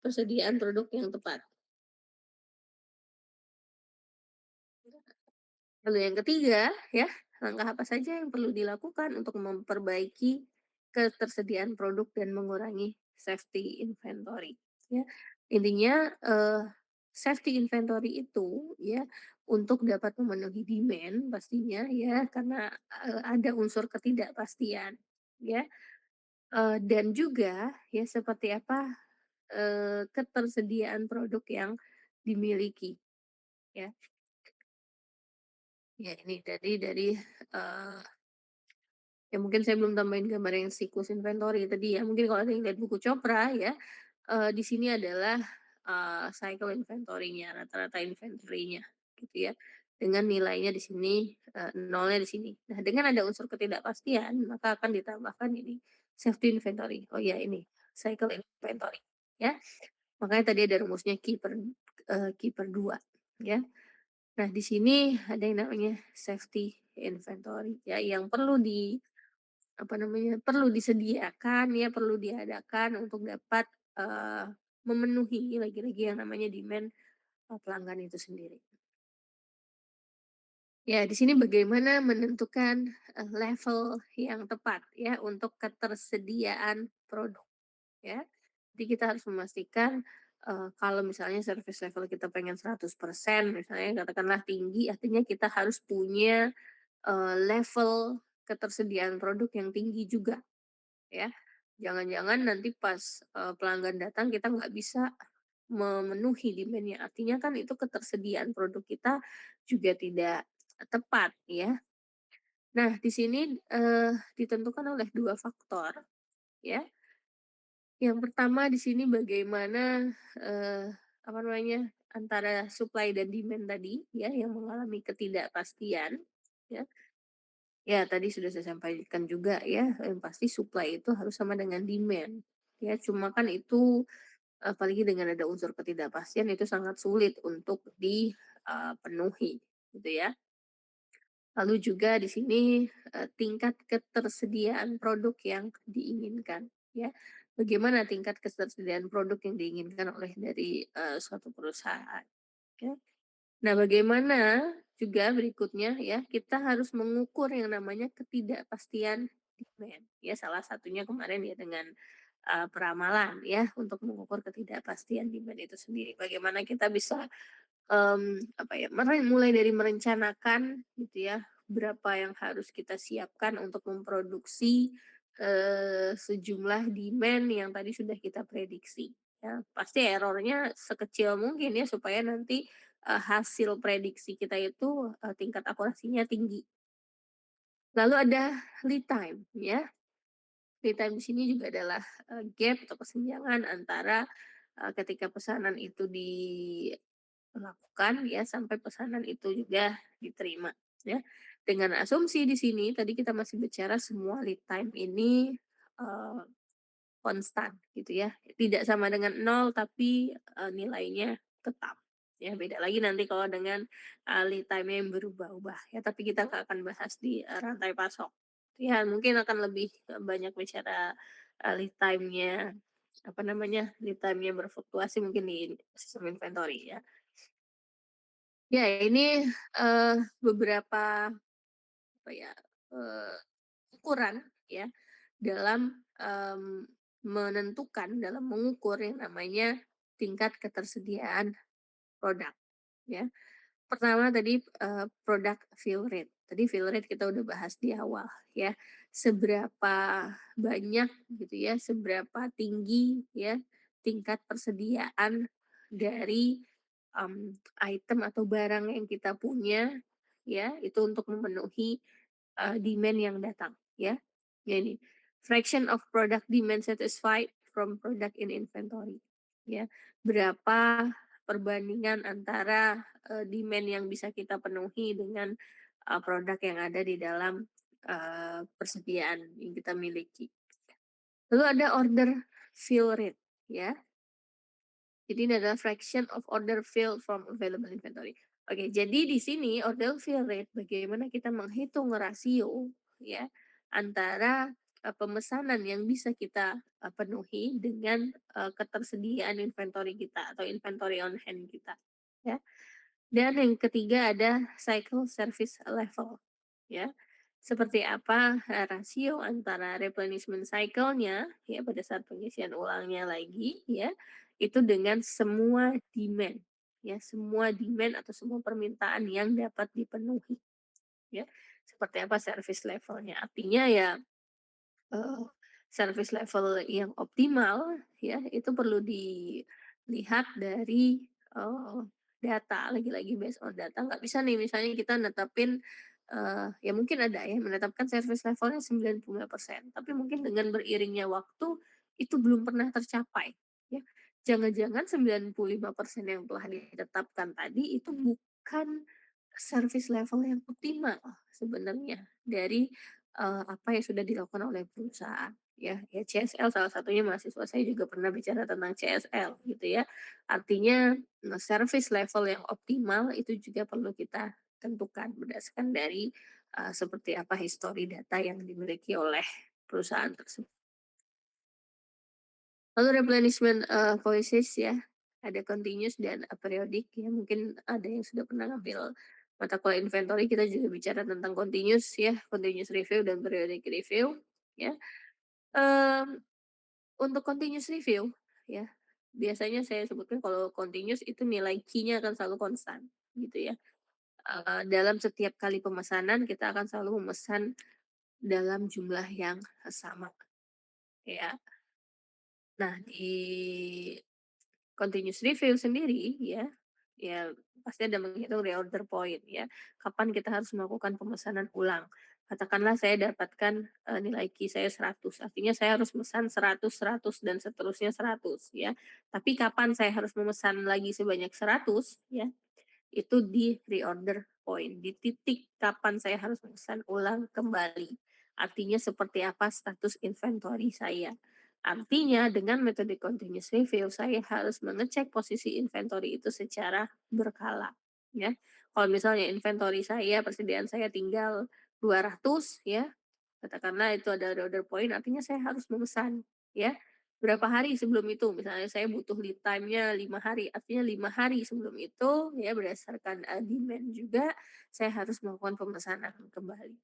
[SPEAKER 1] persediaan produk yang tepat. Lalu yang ketiga, ya, langkah apa saja yang perlu dilakukan untuk memperbaiki ketersediaan produk dan mengurangi safety inventory, ya. Intinya, safety inventory itu, ya, untuk dapat memenuhi demand pastinya, ya, karena, ada unsur ketidakpastian, ya, dan juga, ya, seperti apa, ketersediaan produk yang dimiliki, ya. Ya, ini dari, eee ya mungkin saya belum tambahin gambar yang siklus inventory tadi ya, mungkin kalau ada yang lihat buku Chopra ya, di sini adalah, cycle inventory-nya, rata-rata inventory-nya gitu ya, dengan nilainya di sini, nolnya di sini. Nah, dengan ada unsur ketidakpastian, maka akan ditambahkan ini safety inventory. Oh ya ini, cycle inventory ya. Makanya tadi ada rumusnya Q per 2 ya. Nah, di sini ada yang namanya safety inventory ya, yang perlu apa namanya, perlu disediakan ya, perlu diadakan untuk dapat, eee, memenuhi lagi-lagi yang namanya demand, pelanggan itu sendiri. Ya, di sini bagaimana menentukan, level yang tepat ya untuk ketersediaan produk ya. Jadi kita harus memastikan, kalau misalnya service level kita pengen 100% misalnya katakanlah tinggi, artinya kita harus punya, level ketersediaan produk yang tinggi juga. Ya, jangan-jangan nanti pas, pelanggan datang kita nggak bisa memenuhi demand-nya, artinya kan itu ketersediaan produk kita juga tidak tepat ya. Nah di sini, ditentukan oleh 2 faktor ya. Yang pertama di sini bagaimana, apa namanya, antara supply dan demand tadi ya yang mengalami ketidakpastian ya. Ya, tadi sudah saya sampaikan juga ya, yang pasti supply itu harus sama dengan demand. Ya, cuma kan itu apalagi dengan ada unsur ketidakpastian itu sangat sulit untuk dipenuhi, gitu ya. Lalu juga di sini tingkat ketersediaan produk yang diinginkan, ya. Bagaimana tingkat ketersediaan produk yang diinginkan oleh dari suatu perusahaan, ya. Nah, bagaimana juga berikutnya ya, kita harus mengukur yang namanya ketidakpastian demand. Ya, salah satunya kemarin ya dengan peramalan ya, untuk mengukur ketidakpastian demand itu sendiri. Bagaimana kita bisa apa ya, mulai dari merencanakan gitu ya, berapa yang harus kita siapkan untuk memproduksi, sejumlah demand yang tadi sudah kita prediksi, ya. Pasti errornya sekecil mungkin ya, supaya nanti, hasil prediksi kita itu, tingkat akurasinya tinggi. Lalu ada lead time ya, lead time di sini juga adalah, gap atau kesenjangan antara, ketika pesanan itu melakukan ya sampai pesanan itu juga diterima ya. Dengan asumsi di sini tadi kita masih bicara semua lead time ini, eee, konstan gitu ya, tidak sama dengan nol tapi, nilainya tetap ya. Beda lagi nanti kalau dengan, lead time yang berubah-ubah ya, tapi kita nggak akan bahas di, rantai pasok. Ya mungkin akan lebih, banyak bicara, lead time-nya, apa namanya, lead time-nya berfluktuasi mungkin di sistem inventory ya. Ya, ini, beberapa apa ya, eee, ukuran ya dalam, menentukan, dalam mengukur yang namanya tingkat ketersediaan produk ya. Pertama tadi, product fill rate. Tadi fill rate kita udah bahas di awal ya. Seberapa banyak gitu ya, seberapa tinggi ya tingkat persediaan dari, item atau barang yang kita punya ya, itu untuk memenuhi, demand yang datang ya. Jadi fraction of product demand satisfied from product in inventory ya. Berapa perbandingan antara, demand yang bisa kita penuhi dengan, produk yang ada di dalam, persediaan yang kita miliki. Lalu ada order fill rate ya. Jadi ini adalah fraction of order fill from available inventory. Oke, jadi di sini order fill rate bagaimana kita menghitung rasio ya antara pemesanan yang bisa kita, penuhi dengan, ketersediaan inventory kita atau inventory on hand kita, ya. Dan yang ketiga ada cycle service level, ya. Seperti apa, rasio antara replenishment cycle-nya, ya, pada saat pengisian ulangnya lagi, ya, itu dengan semua demand, ya, semua demand atau semua permintaan yang dapat dipenuhi, ya. Seperti apa service level-nya. Artinya ya, eee, service level yang optimal ya, itu perlu dilihat dari, data, lagi-lagi based on data, nggak bisa nih misalnya kita netepin, ya mungkin ada ya menetapkan service levelnya 95%, tapi mungkin dengan beriringnya waktu, itu belum pernah tercapai, ya. Jangan-jangan 95% yang telah ditetapkan tadi itu bukan service level yang optimal sebenarnya dari apa yang sudah dilakukan oleh perusahaan ya. Ya CSL salah satunya mahasiswa saya juga pernah bicara tentang CSL gitu ya. Artinya service level yang optimal itu juga perlu kita tentukan berdasarkan dari seperti apa histori data yang dimiliki oleh perusahaan tersebut. Lalu replenishment policies ya, ada continuous dan periodic ya. Mungkin ada yang sudah pernah ngambil mata kuliah inventory, kita juga bicara tentang continuous ya, continuous review dan periodic review ya. Mmm, untuk continuous review ya, biasanya saya sebutkan kalau continuous itu nilai key-nya akan selalu konstan gitu ya. Dalam setiap kali pemesanan kita akan selalu memesan dalam jumlah yang sama ya. Nah di continuous review sendiri ya, ya pasti ada menghitung reorder point ya. Kapan kita harus melakukan pemesanan ulang. Katakanlah saya dapatkan nilai key saya 100, artinya saya harus memesan 100, 100 dan seterusnya 100 ya. Tapi kapan saya harus memesan lagi sebanyak 100 ya, itu di reorder point, di titik kapan saya harus memesan ulang kembali. Artinya seperti apa status inventory saya. Artinya dengan metode continuous review saya harus mengecek posisi inventory itu secara berkala. Ya. Kalau misalnya inventory saya, persediaan saya tinggal 200 ya, katakanlah itu ada reorder point, artinya saya harus memesan ya. Berapa hari sebelum itu, misalnya saya butuh lead time-nya 5 hari, artinya 5 hari sebelum itu ya berdasarkan, demand juga, saya harus melakukan pemesanan kembali.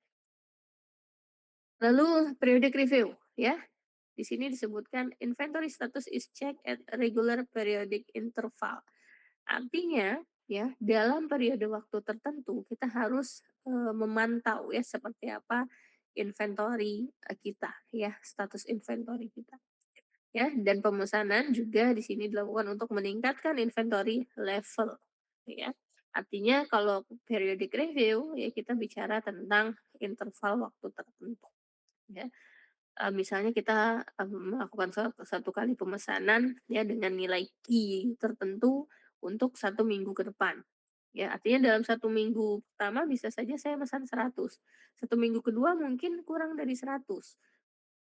[SPEAKER 1] Lalu periodic review ya, di sini disebutkan inventory status is checked at regular periodic interval. Artinya ya, dalam periode waktu tertentu kita harus, memantau ya seperti apa inventory, kita ya, status inventory kita. Ya, dan pemesanan juga di sini dilakukan untuk meningkatkan inventory level, ya. Artinya kalau periodic review, ya kita bicara tentang interval waktu tertentu, ya. Misalnya kita, melakukan satu kali pemesanan, ya dengan nilai key tertentu untuk 1 minggu ke depan. Ya, artinya dalam 1 minggu pertama bisa saja saya mesan 100, 1 minggu kedua mungkin kurang dari 100.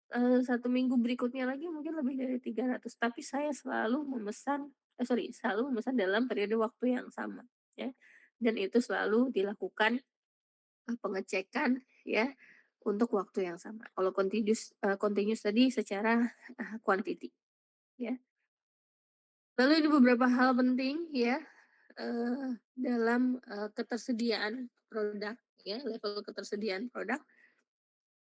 [SPEAKER 1] 1 minggu berikutnya lagi mungkin lebih dari 300, tapi saya selalu memesan selalu memesan dalam periode waktu yang sama, ya. Dan itu selalu dilakukan, pengecekan ya, untuk waktu yang sama. Kalau continuous tadi secara, quantity, ya. Lalu ini beberapa hal penting ya, dalam, ketersediaan produk ya, level ketersediaan produk.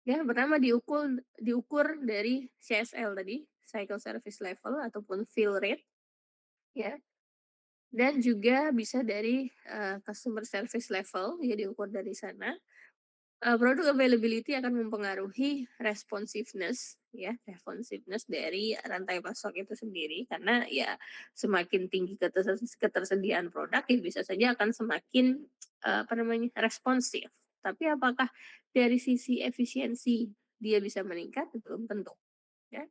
[SPEAKER 1] Ya, pertama diukur dari CSL tadi, cycle service level ataupun fill rate, ya. Dan juga bisa dari, customer service level, ya diukur dari sana. Product availability akan mempengaruhi responsiveness, ya, responsiveness dari rantai pasok itu sendiri. Karena ya semakin tinggi ketersediaan produk, ya bisa saja akan semakin, apa namanya, responsif. Tapi apakah dari sisi efisiensi dia bisa meningkat? Belum tentu, ya.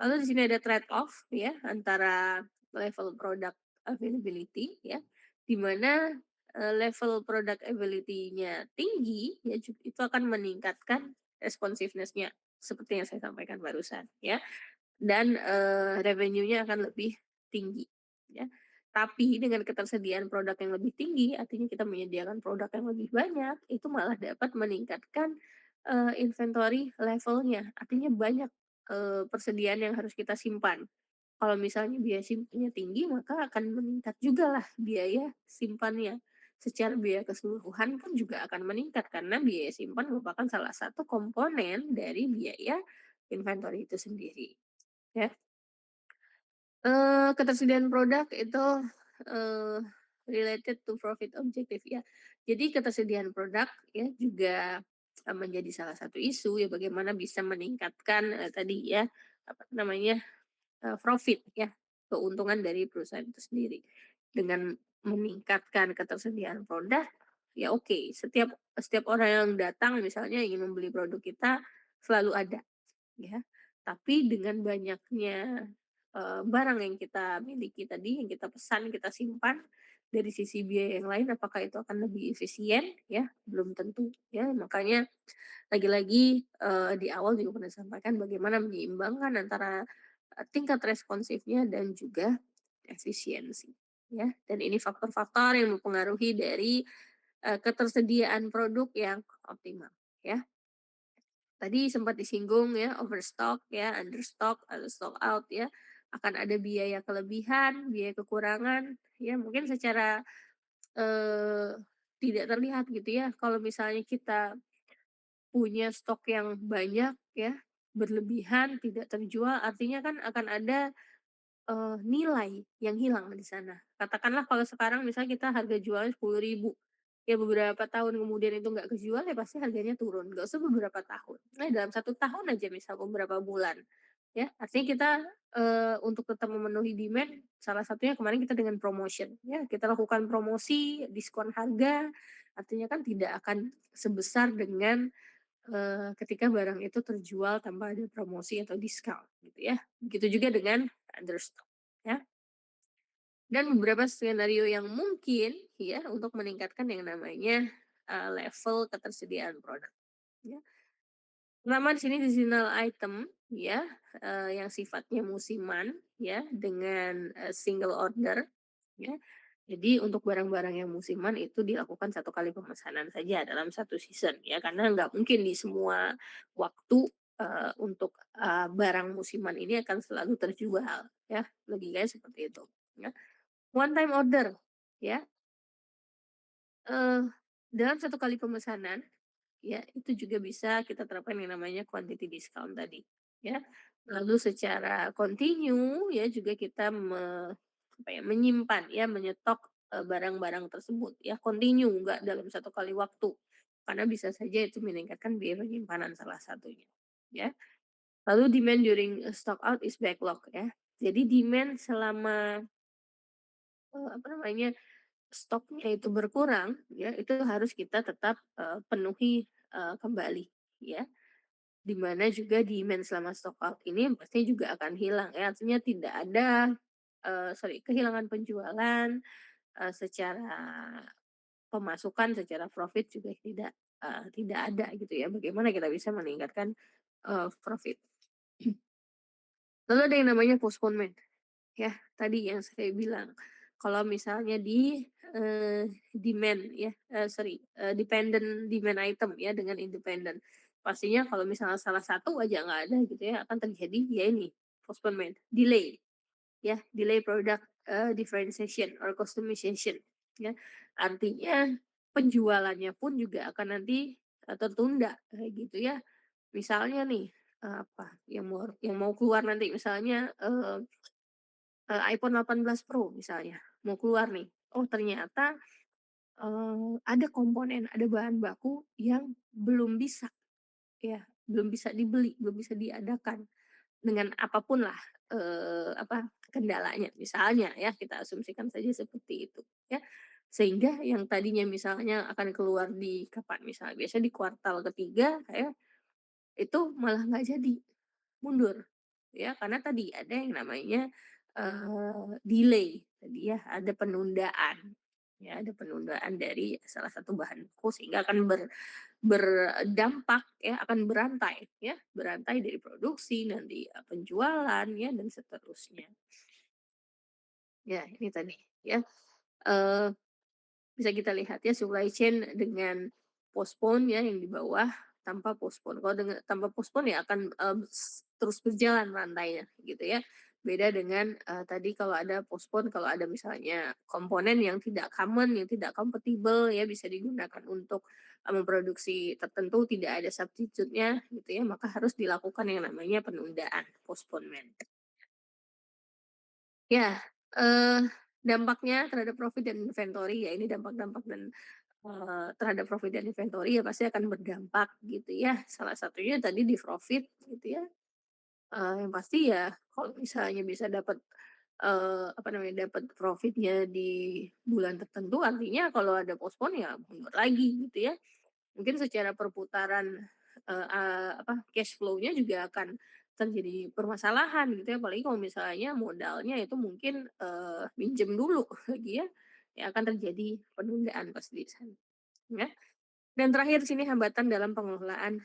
[SPEAKER 1] Lalu di sini ada trade off ya antara level product availability ya, di mana level product availability-nya tinggi ya itu akan meningkatkan responsiveness-nya seperti yang saya sampaikan barusan ya, dan revenue-nya akan lebih tinggi ya. Tapi dengan ketersediaan produk yang lebih tinggi, artinya kita menyediakan produk yang lebih banyak, itu malah dapat meningkatkan inventory levelnya, artinya banyak, persediaan yang harus kita simpan. Kalau misalnya biaya simpannya tinggi, maka akan meningkat jugalah biaya simpannya. Secara biaya keseluruhan pun juga akan meningkat karena biaya simpan merupakan salah satu komponen dari biaya inventory itu sendiri, ya. Ketersediaan produk itu, eee, related to profit objective ya. Jadi ketersediaan produk ya juga, menjadi salah satu isu ya bagaimana bisa meningkatkan, tadi ya, apa namanya, profit ya, keuntungan dari perusahaan itu sendiri. Dengan meningkatkan ketersediaan produk, ya oke, setiap setiap orang yang datang misalnya ingin membeli produk kita selalu ada. Ya, tapi dengan banyaknya, barang yang kita miliki tadi, yang kita pesan, kita simpan, dari sisi biaya yang lain apakah itu akan lebih efisien? Ya, belum tentu, ya. Makanya lagi-lagi, di awal juga pernah sampaikan bagaimana menyeimbangkan antara, tingkat responsifnya dan juga efisiensi, ya. Dan ini faktor-faktor yang mempengaruhi dari, ketersediaan produk yang optimal, ya. Tadi sempat disinggung ya, overstock ya, understock atau stock out ya, akan ada biaya kelebihan, biaya kekurangan, ya mungkin secara, eee, tidak terlihat gitu ya, kalau misalnya kita punya stok yang banyak ya, berlebihan, tidak terjual, artinya kan akan ada nilai yang hilang di sana. Katakanlah kalau sekarang misalnya kita harga jualnya 10.000, ya beberapa tahun kemudian itu nggak kejual, ya pasti harganya turun, nggak usah beberapa tahun. Nah, dalam 1 tahun aja misal beberapa bulan, ya. Artinya kita, untuk tetap memenuhi demand, salah satunya kemarin kita dengan promotion, ya. Kita lakukan promosi, diskon harga, artinya kan tidak akan sebesar dengan, ketika barang itu terjual tanpa ada promosi atau diskon, gitu ya. Begitu juga dengan understock, ya. Dan beberapa skenario yang mungkin ya untuk meningkatkan yang namanya, level ketersediaan produk, ya. Pertama di sini seasonal item ya, yang sifatnya musiman ya dengan, single order ya. Jadi untuk barang-barang yang musiman itu dilakukan 1 kali pemesanan saja dalam 1 season ya, karena nggak mungkin di semua waktu, untuk, barang musiman ini akan selalu terjual ya, logikanya seperti itu ya. One time order ya, eee, dalam 1 kali pemesanan ya, itu juga bisa kita terapkan yang namanya quantity discount tadi, ya. Lalu secara continue ya juga kita apa ya, menyimpan ya, menyetok, barang-barang tersebut ya, continue nggak dalam 1 kali waktu. Karena bisa saja itu meningkatkan biaya penyimpanan salah satunya, ya. Lalu demand during, stock out is backlog ya. Jadi demand selama, apa namanya, stoknya itu berkurang ya, itu harus kita tetap, penuhi, kembali ya. Di mana juga demand selama stock out ini pasti juga akan hilang ya, artinya tidak ada, kehilangan penjualan, secara pemasukan, secara profit juga tidak ada gitu ya. Bagaimana kita bisa meningkatkan, profit. Lalu ada yang namanya postponement. Ya, tadi yang saya bilang, kalau misalnya di, demand ya, dependent demand item ya dengan independent. Pastinya kalau misalnya salah satu aja nggak ada gitu ya, akan terjadi ya ini, postponement, delay ya, delay product, differentiation or customization ya. Artinya penjualannya pun juga akan nanti, tertunda kayak gitu ya. Misalnya nih, apa, yang mau keluar nanti misalnya, iPhone 18 Pro misalnya, mau keluar nih. Oh ternyata, ada komponen, ada bahan baku yang belum bisa ya, belum bisa dibeli, belum bisa diadakan dengan apapun lah, apa, kendalanya. Misalnya ya, kita asumsikan saja seperti itu ya. Sehingga yang tadinya misalnya akan keluar di kapan, misalnya biasanya di kuartal ketiga ya, itu malah nggak jadi. Mundur, ya karena tadi ada yang namanya, delay tadi ya, ada penundaan, ya ada penundaan dari salah satu bahan baku sehingga akan berdampak ya, akan berantai ya, berantai dari produksi, nanti, penjualan ya dan seterusnya. Ya ini tadi ya, eee, bisa kita lihat ya supply chain dengan postpone ya yang di bawah, tanpa postpone. Kalau dengan tanpa postpone ya akan, terus berjalan rantainya gitu ya. Beda dengan, tadi kalau ada postpone, kalau ada misalnya komponen yang tidak common, yang tidak kompatibel ya bisa digunakan untuk, memproduksi tertentu, tidak ada substitute-nya gitu ya, maka harus dilakukan yang namanya penundaan, postponement. Ya, dampaknya terhadap profit dan inventory ya, ini dampak-dampak dan, terhadap profit dan inventory ya pasti akan berdampak gitu ya. Salah satunya tadi di profit gitu ya, yang pasti ya kalau misalnya bisa dapat, apa namanya, dapat profitnya di bulan tertentu artinya kalau ada postpone ya mundur lagi gitu ya. Mungkin secara perputaran, apa, cash flow-nya juga akan terjadi permasalahan gitu ya, apalagi kalau misalnya modalnya itu mungkin, minjem dulu lagi ya, ya akan terjadi penundaan pasti di sana, ya. Dan terakhir sini hambatan dalam pengelolaan,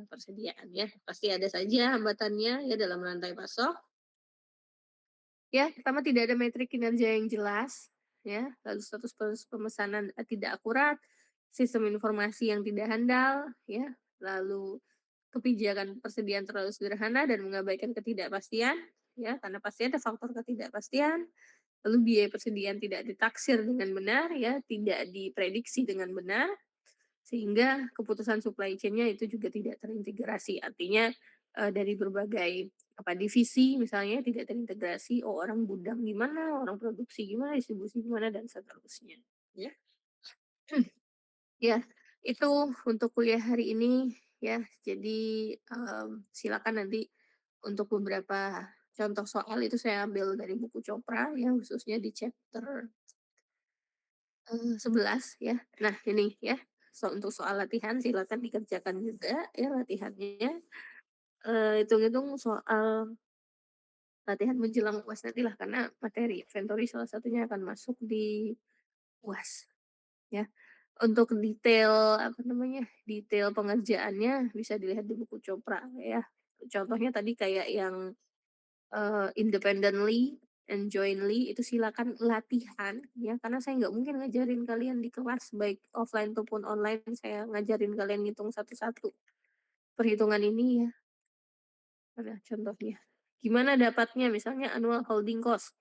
[SPEAKER 1] persediaan ya, pasti ada saja hambatannya ya dalam rantai pasok. Ya, pertama tidak ada metrik kinerja yang jelas, ya, lalu status pemesanan, tidak akurat, sistem informasi yang tidak handal, ya, lalu kebijakan persediaan terlalu sederhana dan mengabaikan ketidakpastian, ya, karena pasti ada faktor ketidakpastian, lalu biaya persediaan tidak ditaksir dengan benar, ya, tidak diprediksi dengan benar, sehingga keputusan supply chain-nya itu juga tidak terintegrasi. Artinya, dari berbagai apa, divisi misalnya tidak terintegrasi, oh orang gudang gimana, orang produksi gimana, distribusi gimana, dan seterusnya, ya. Ya, itu untuk kuliah hari ini ya. Jadi, silakan nanti untuk beberapa contoh soal itu saya ambil dari buku Chopra yang khususnya di chapter 11 ya. Nah ini ya, untuk soal latihan silakan dikerjakan juga ya latihannya, hitung-hitung soal latihan menjelang UAS nantilah karena materi inventory salah satunya akan masuk di UAS ya. Untuk detail apa namanya, detail pengerjaannya bisa dilihat di buku Chopra ya. Contohnya tadi kayak yang independently and jointly itu silakan latihan ya, karena saya nggak mungkin ngajarin kalian di kelas baik offline ataupun online, saya ngajarin kalian ngitung satu-satu perhitungan ini ya. Mana contohnya? Gimana dapatnya misalnya annual holding cost,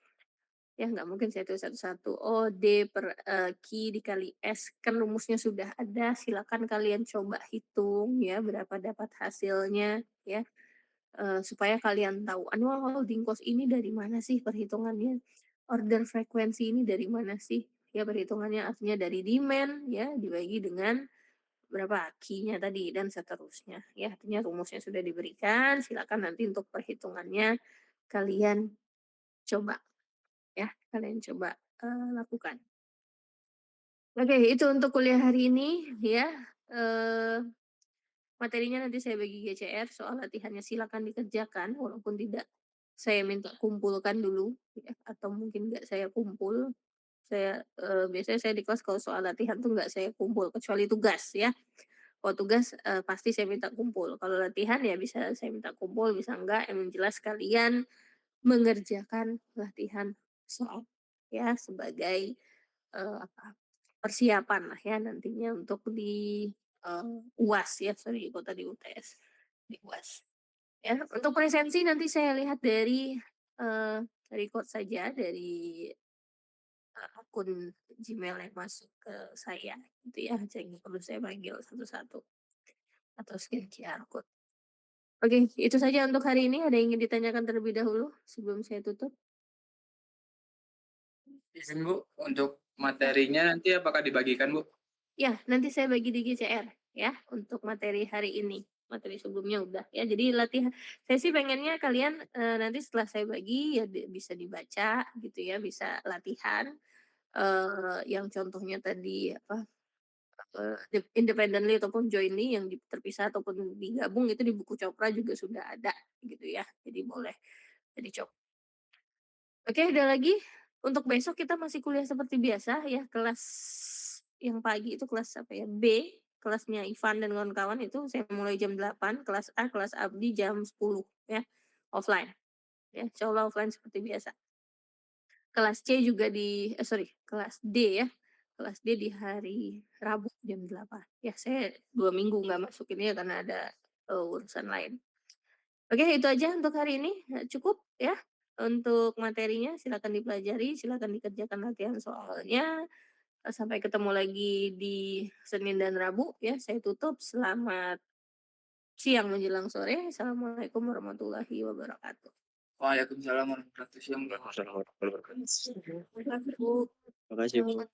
[SPEAKER 1] ya nggak mungkin saya tulis satu-satu. Oh, D per, Q dikali S, kan rumusnya sudah ada, silakan kalian coba hitung ya berapa dapat hasilnya ya. Supaya kalian tahu annual holding cost ini dari mana sih perhitungannya, order frekuensi ini dari mana sih, ya perhitungannya artinya dari demand ya dibagi dengan berapa Q-nya tadi dan seterusnya ya, artinya rumusnya sudah diberikan, silakan nanti untuk perhitungannya kalian coba ya, kalian coba, lakukan. Oke, itu untuk kuliah hari ini ya, eee materinya nanti saya bagi GCR, soal latihannya silakan dikerjakan walaupun tidak saya minta kumpulkan dulu ya, atau mungkin nggak saya kumpul. Saya, biasanya saya di kelas kalau soal latihan tuh nggak saya kumpul kecuali tugas ya. Kalau tugas, pasti saya minta kumpul. Kalau latihan ya bisa saya minta kumpul, bisa enggak, yang jelas kalian mengerjakan latihan soal ya sebagai, apa, persiapan lah ya nantinya untuk di, UAS ya, sorry kok tadi UTS, di UAS. Ya, untuk presensi nanti saya lihat dari, record saja dari, akun Gmail yang masuk ke saya gitu ya, jadi perlu saya panggil satu-satu atau scan QR code. Oke, itu saja untuk hari ini, ada yang ingin ditanyakan terlebih dahulu sebelum saya tutup?
[SPEAKER 2] Izin Bu, untuk materinya nanti apakah dibagikan Bu?
[SPEAKER 1] Ya, nanti saya bagi di GCR ya, untuk materi hari ini. Materi sebelumnya udah ya. Jadi latihan saya sih pengennya kalian, nanti setelah saya bagi ya bisa dibaca gitu ya, bisa latihan, yang contohnya tadi apa, independently ataupun jointly yang terpisah ataupun digabung itu di buku Chopra juga sudah ada gitu ya. Jadi boleh jadi oke, ada lagi? Untuk besok kita masih kuliah seperti biasa ya, kelas yang pagi itu kelas apa ya, B, kelasnya Ivan dan kawan-kawan itu saya mulai jam 8, kelas A, kelas Abdi jam 10 ya, offline ya, insyaallah offline seperti biasa. Kelas C juga di sorry, kelas D ya, kelas dia di hari Rabu jam 8. Ya saya 2 minggu nggak masukin ya karena ada, urusan lain. Oke itu aja untuk hari ini, cukup ya untuk materinya silakan dipelajari, silakan dikerjakan latihan soalnya, sampai ketemu lagi di Senin dan Rabu ya, saya tutup. Selamat siang menjelang sore. Assalamualaikum warahmatullahi wabarakatuh.
[SPEAKER 2] Waalaikumsalam warahmatullahi wabarakatuh.
[SPEAKER 1] Terima kasih, Bu.
[SPEAKER 3] Makasih.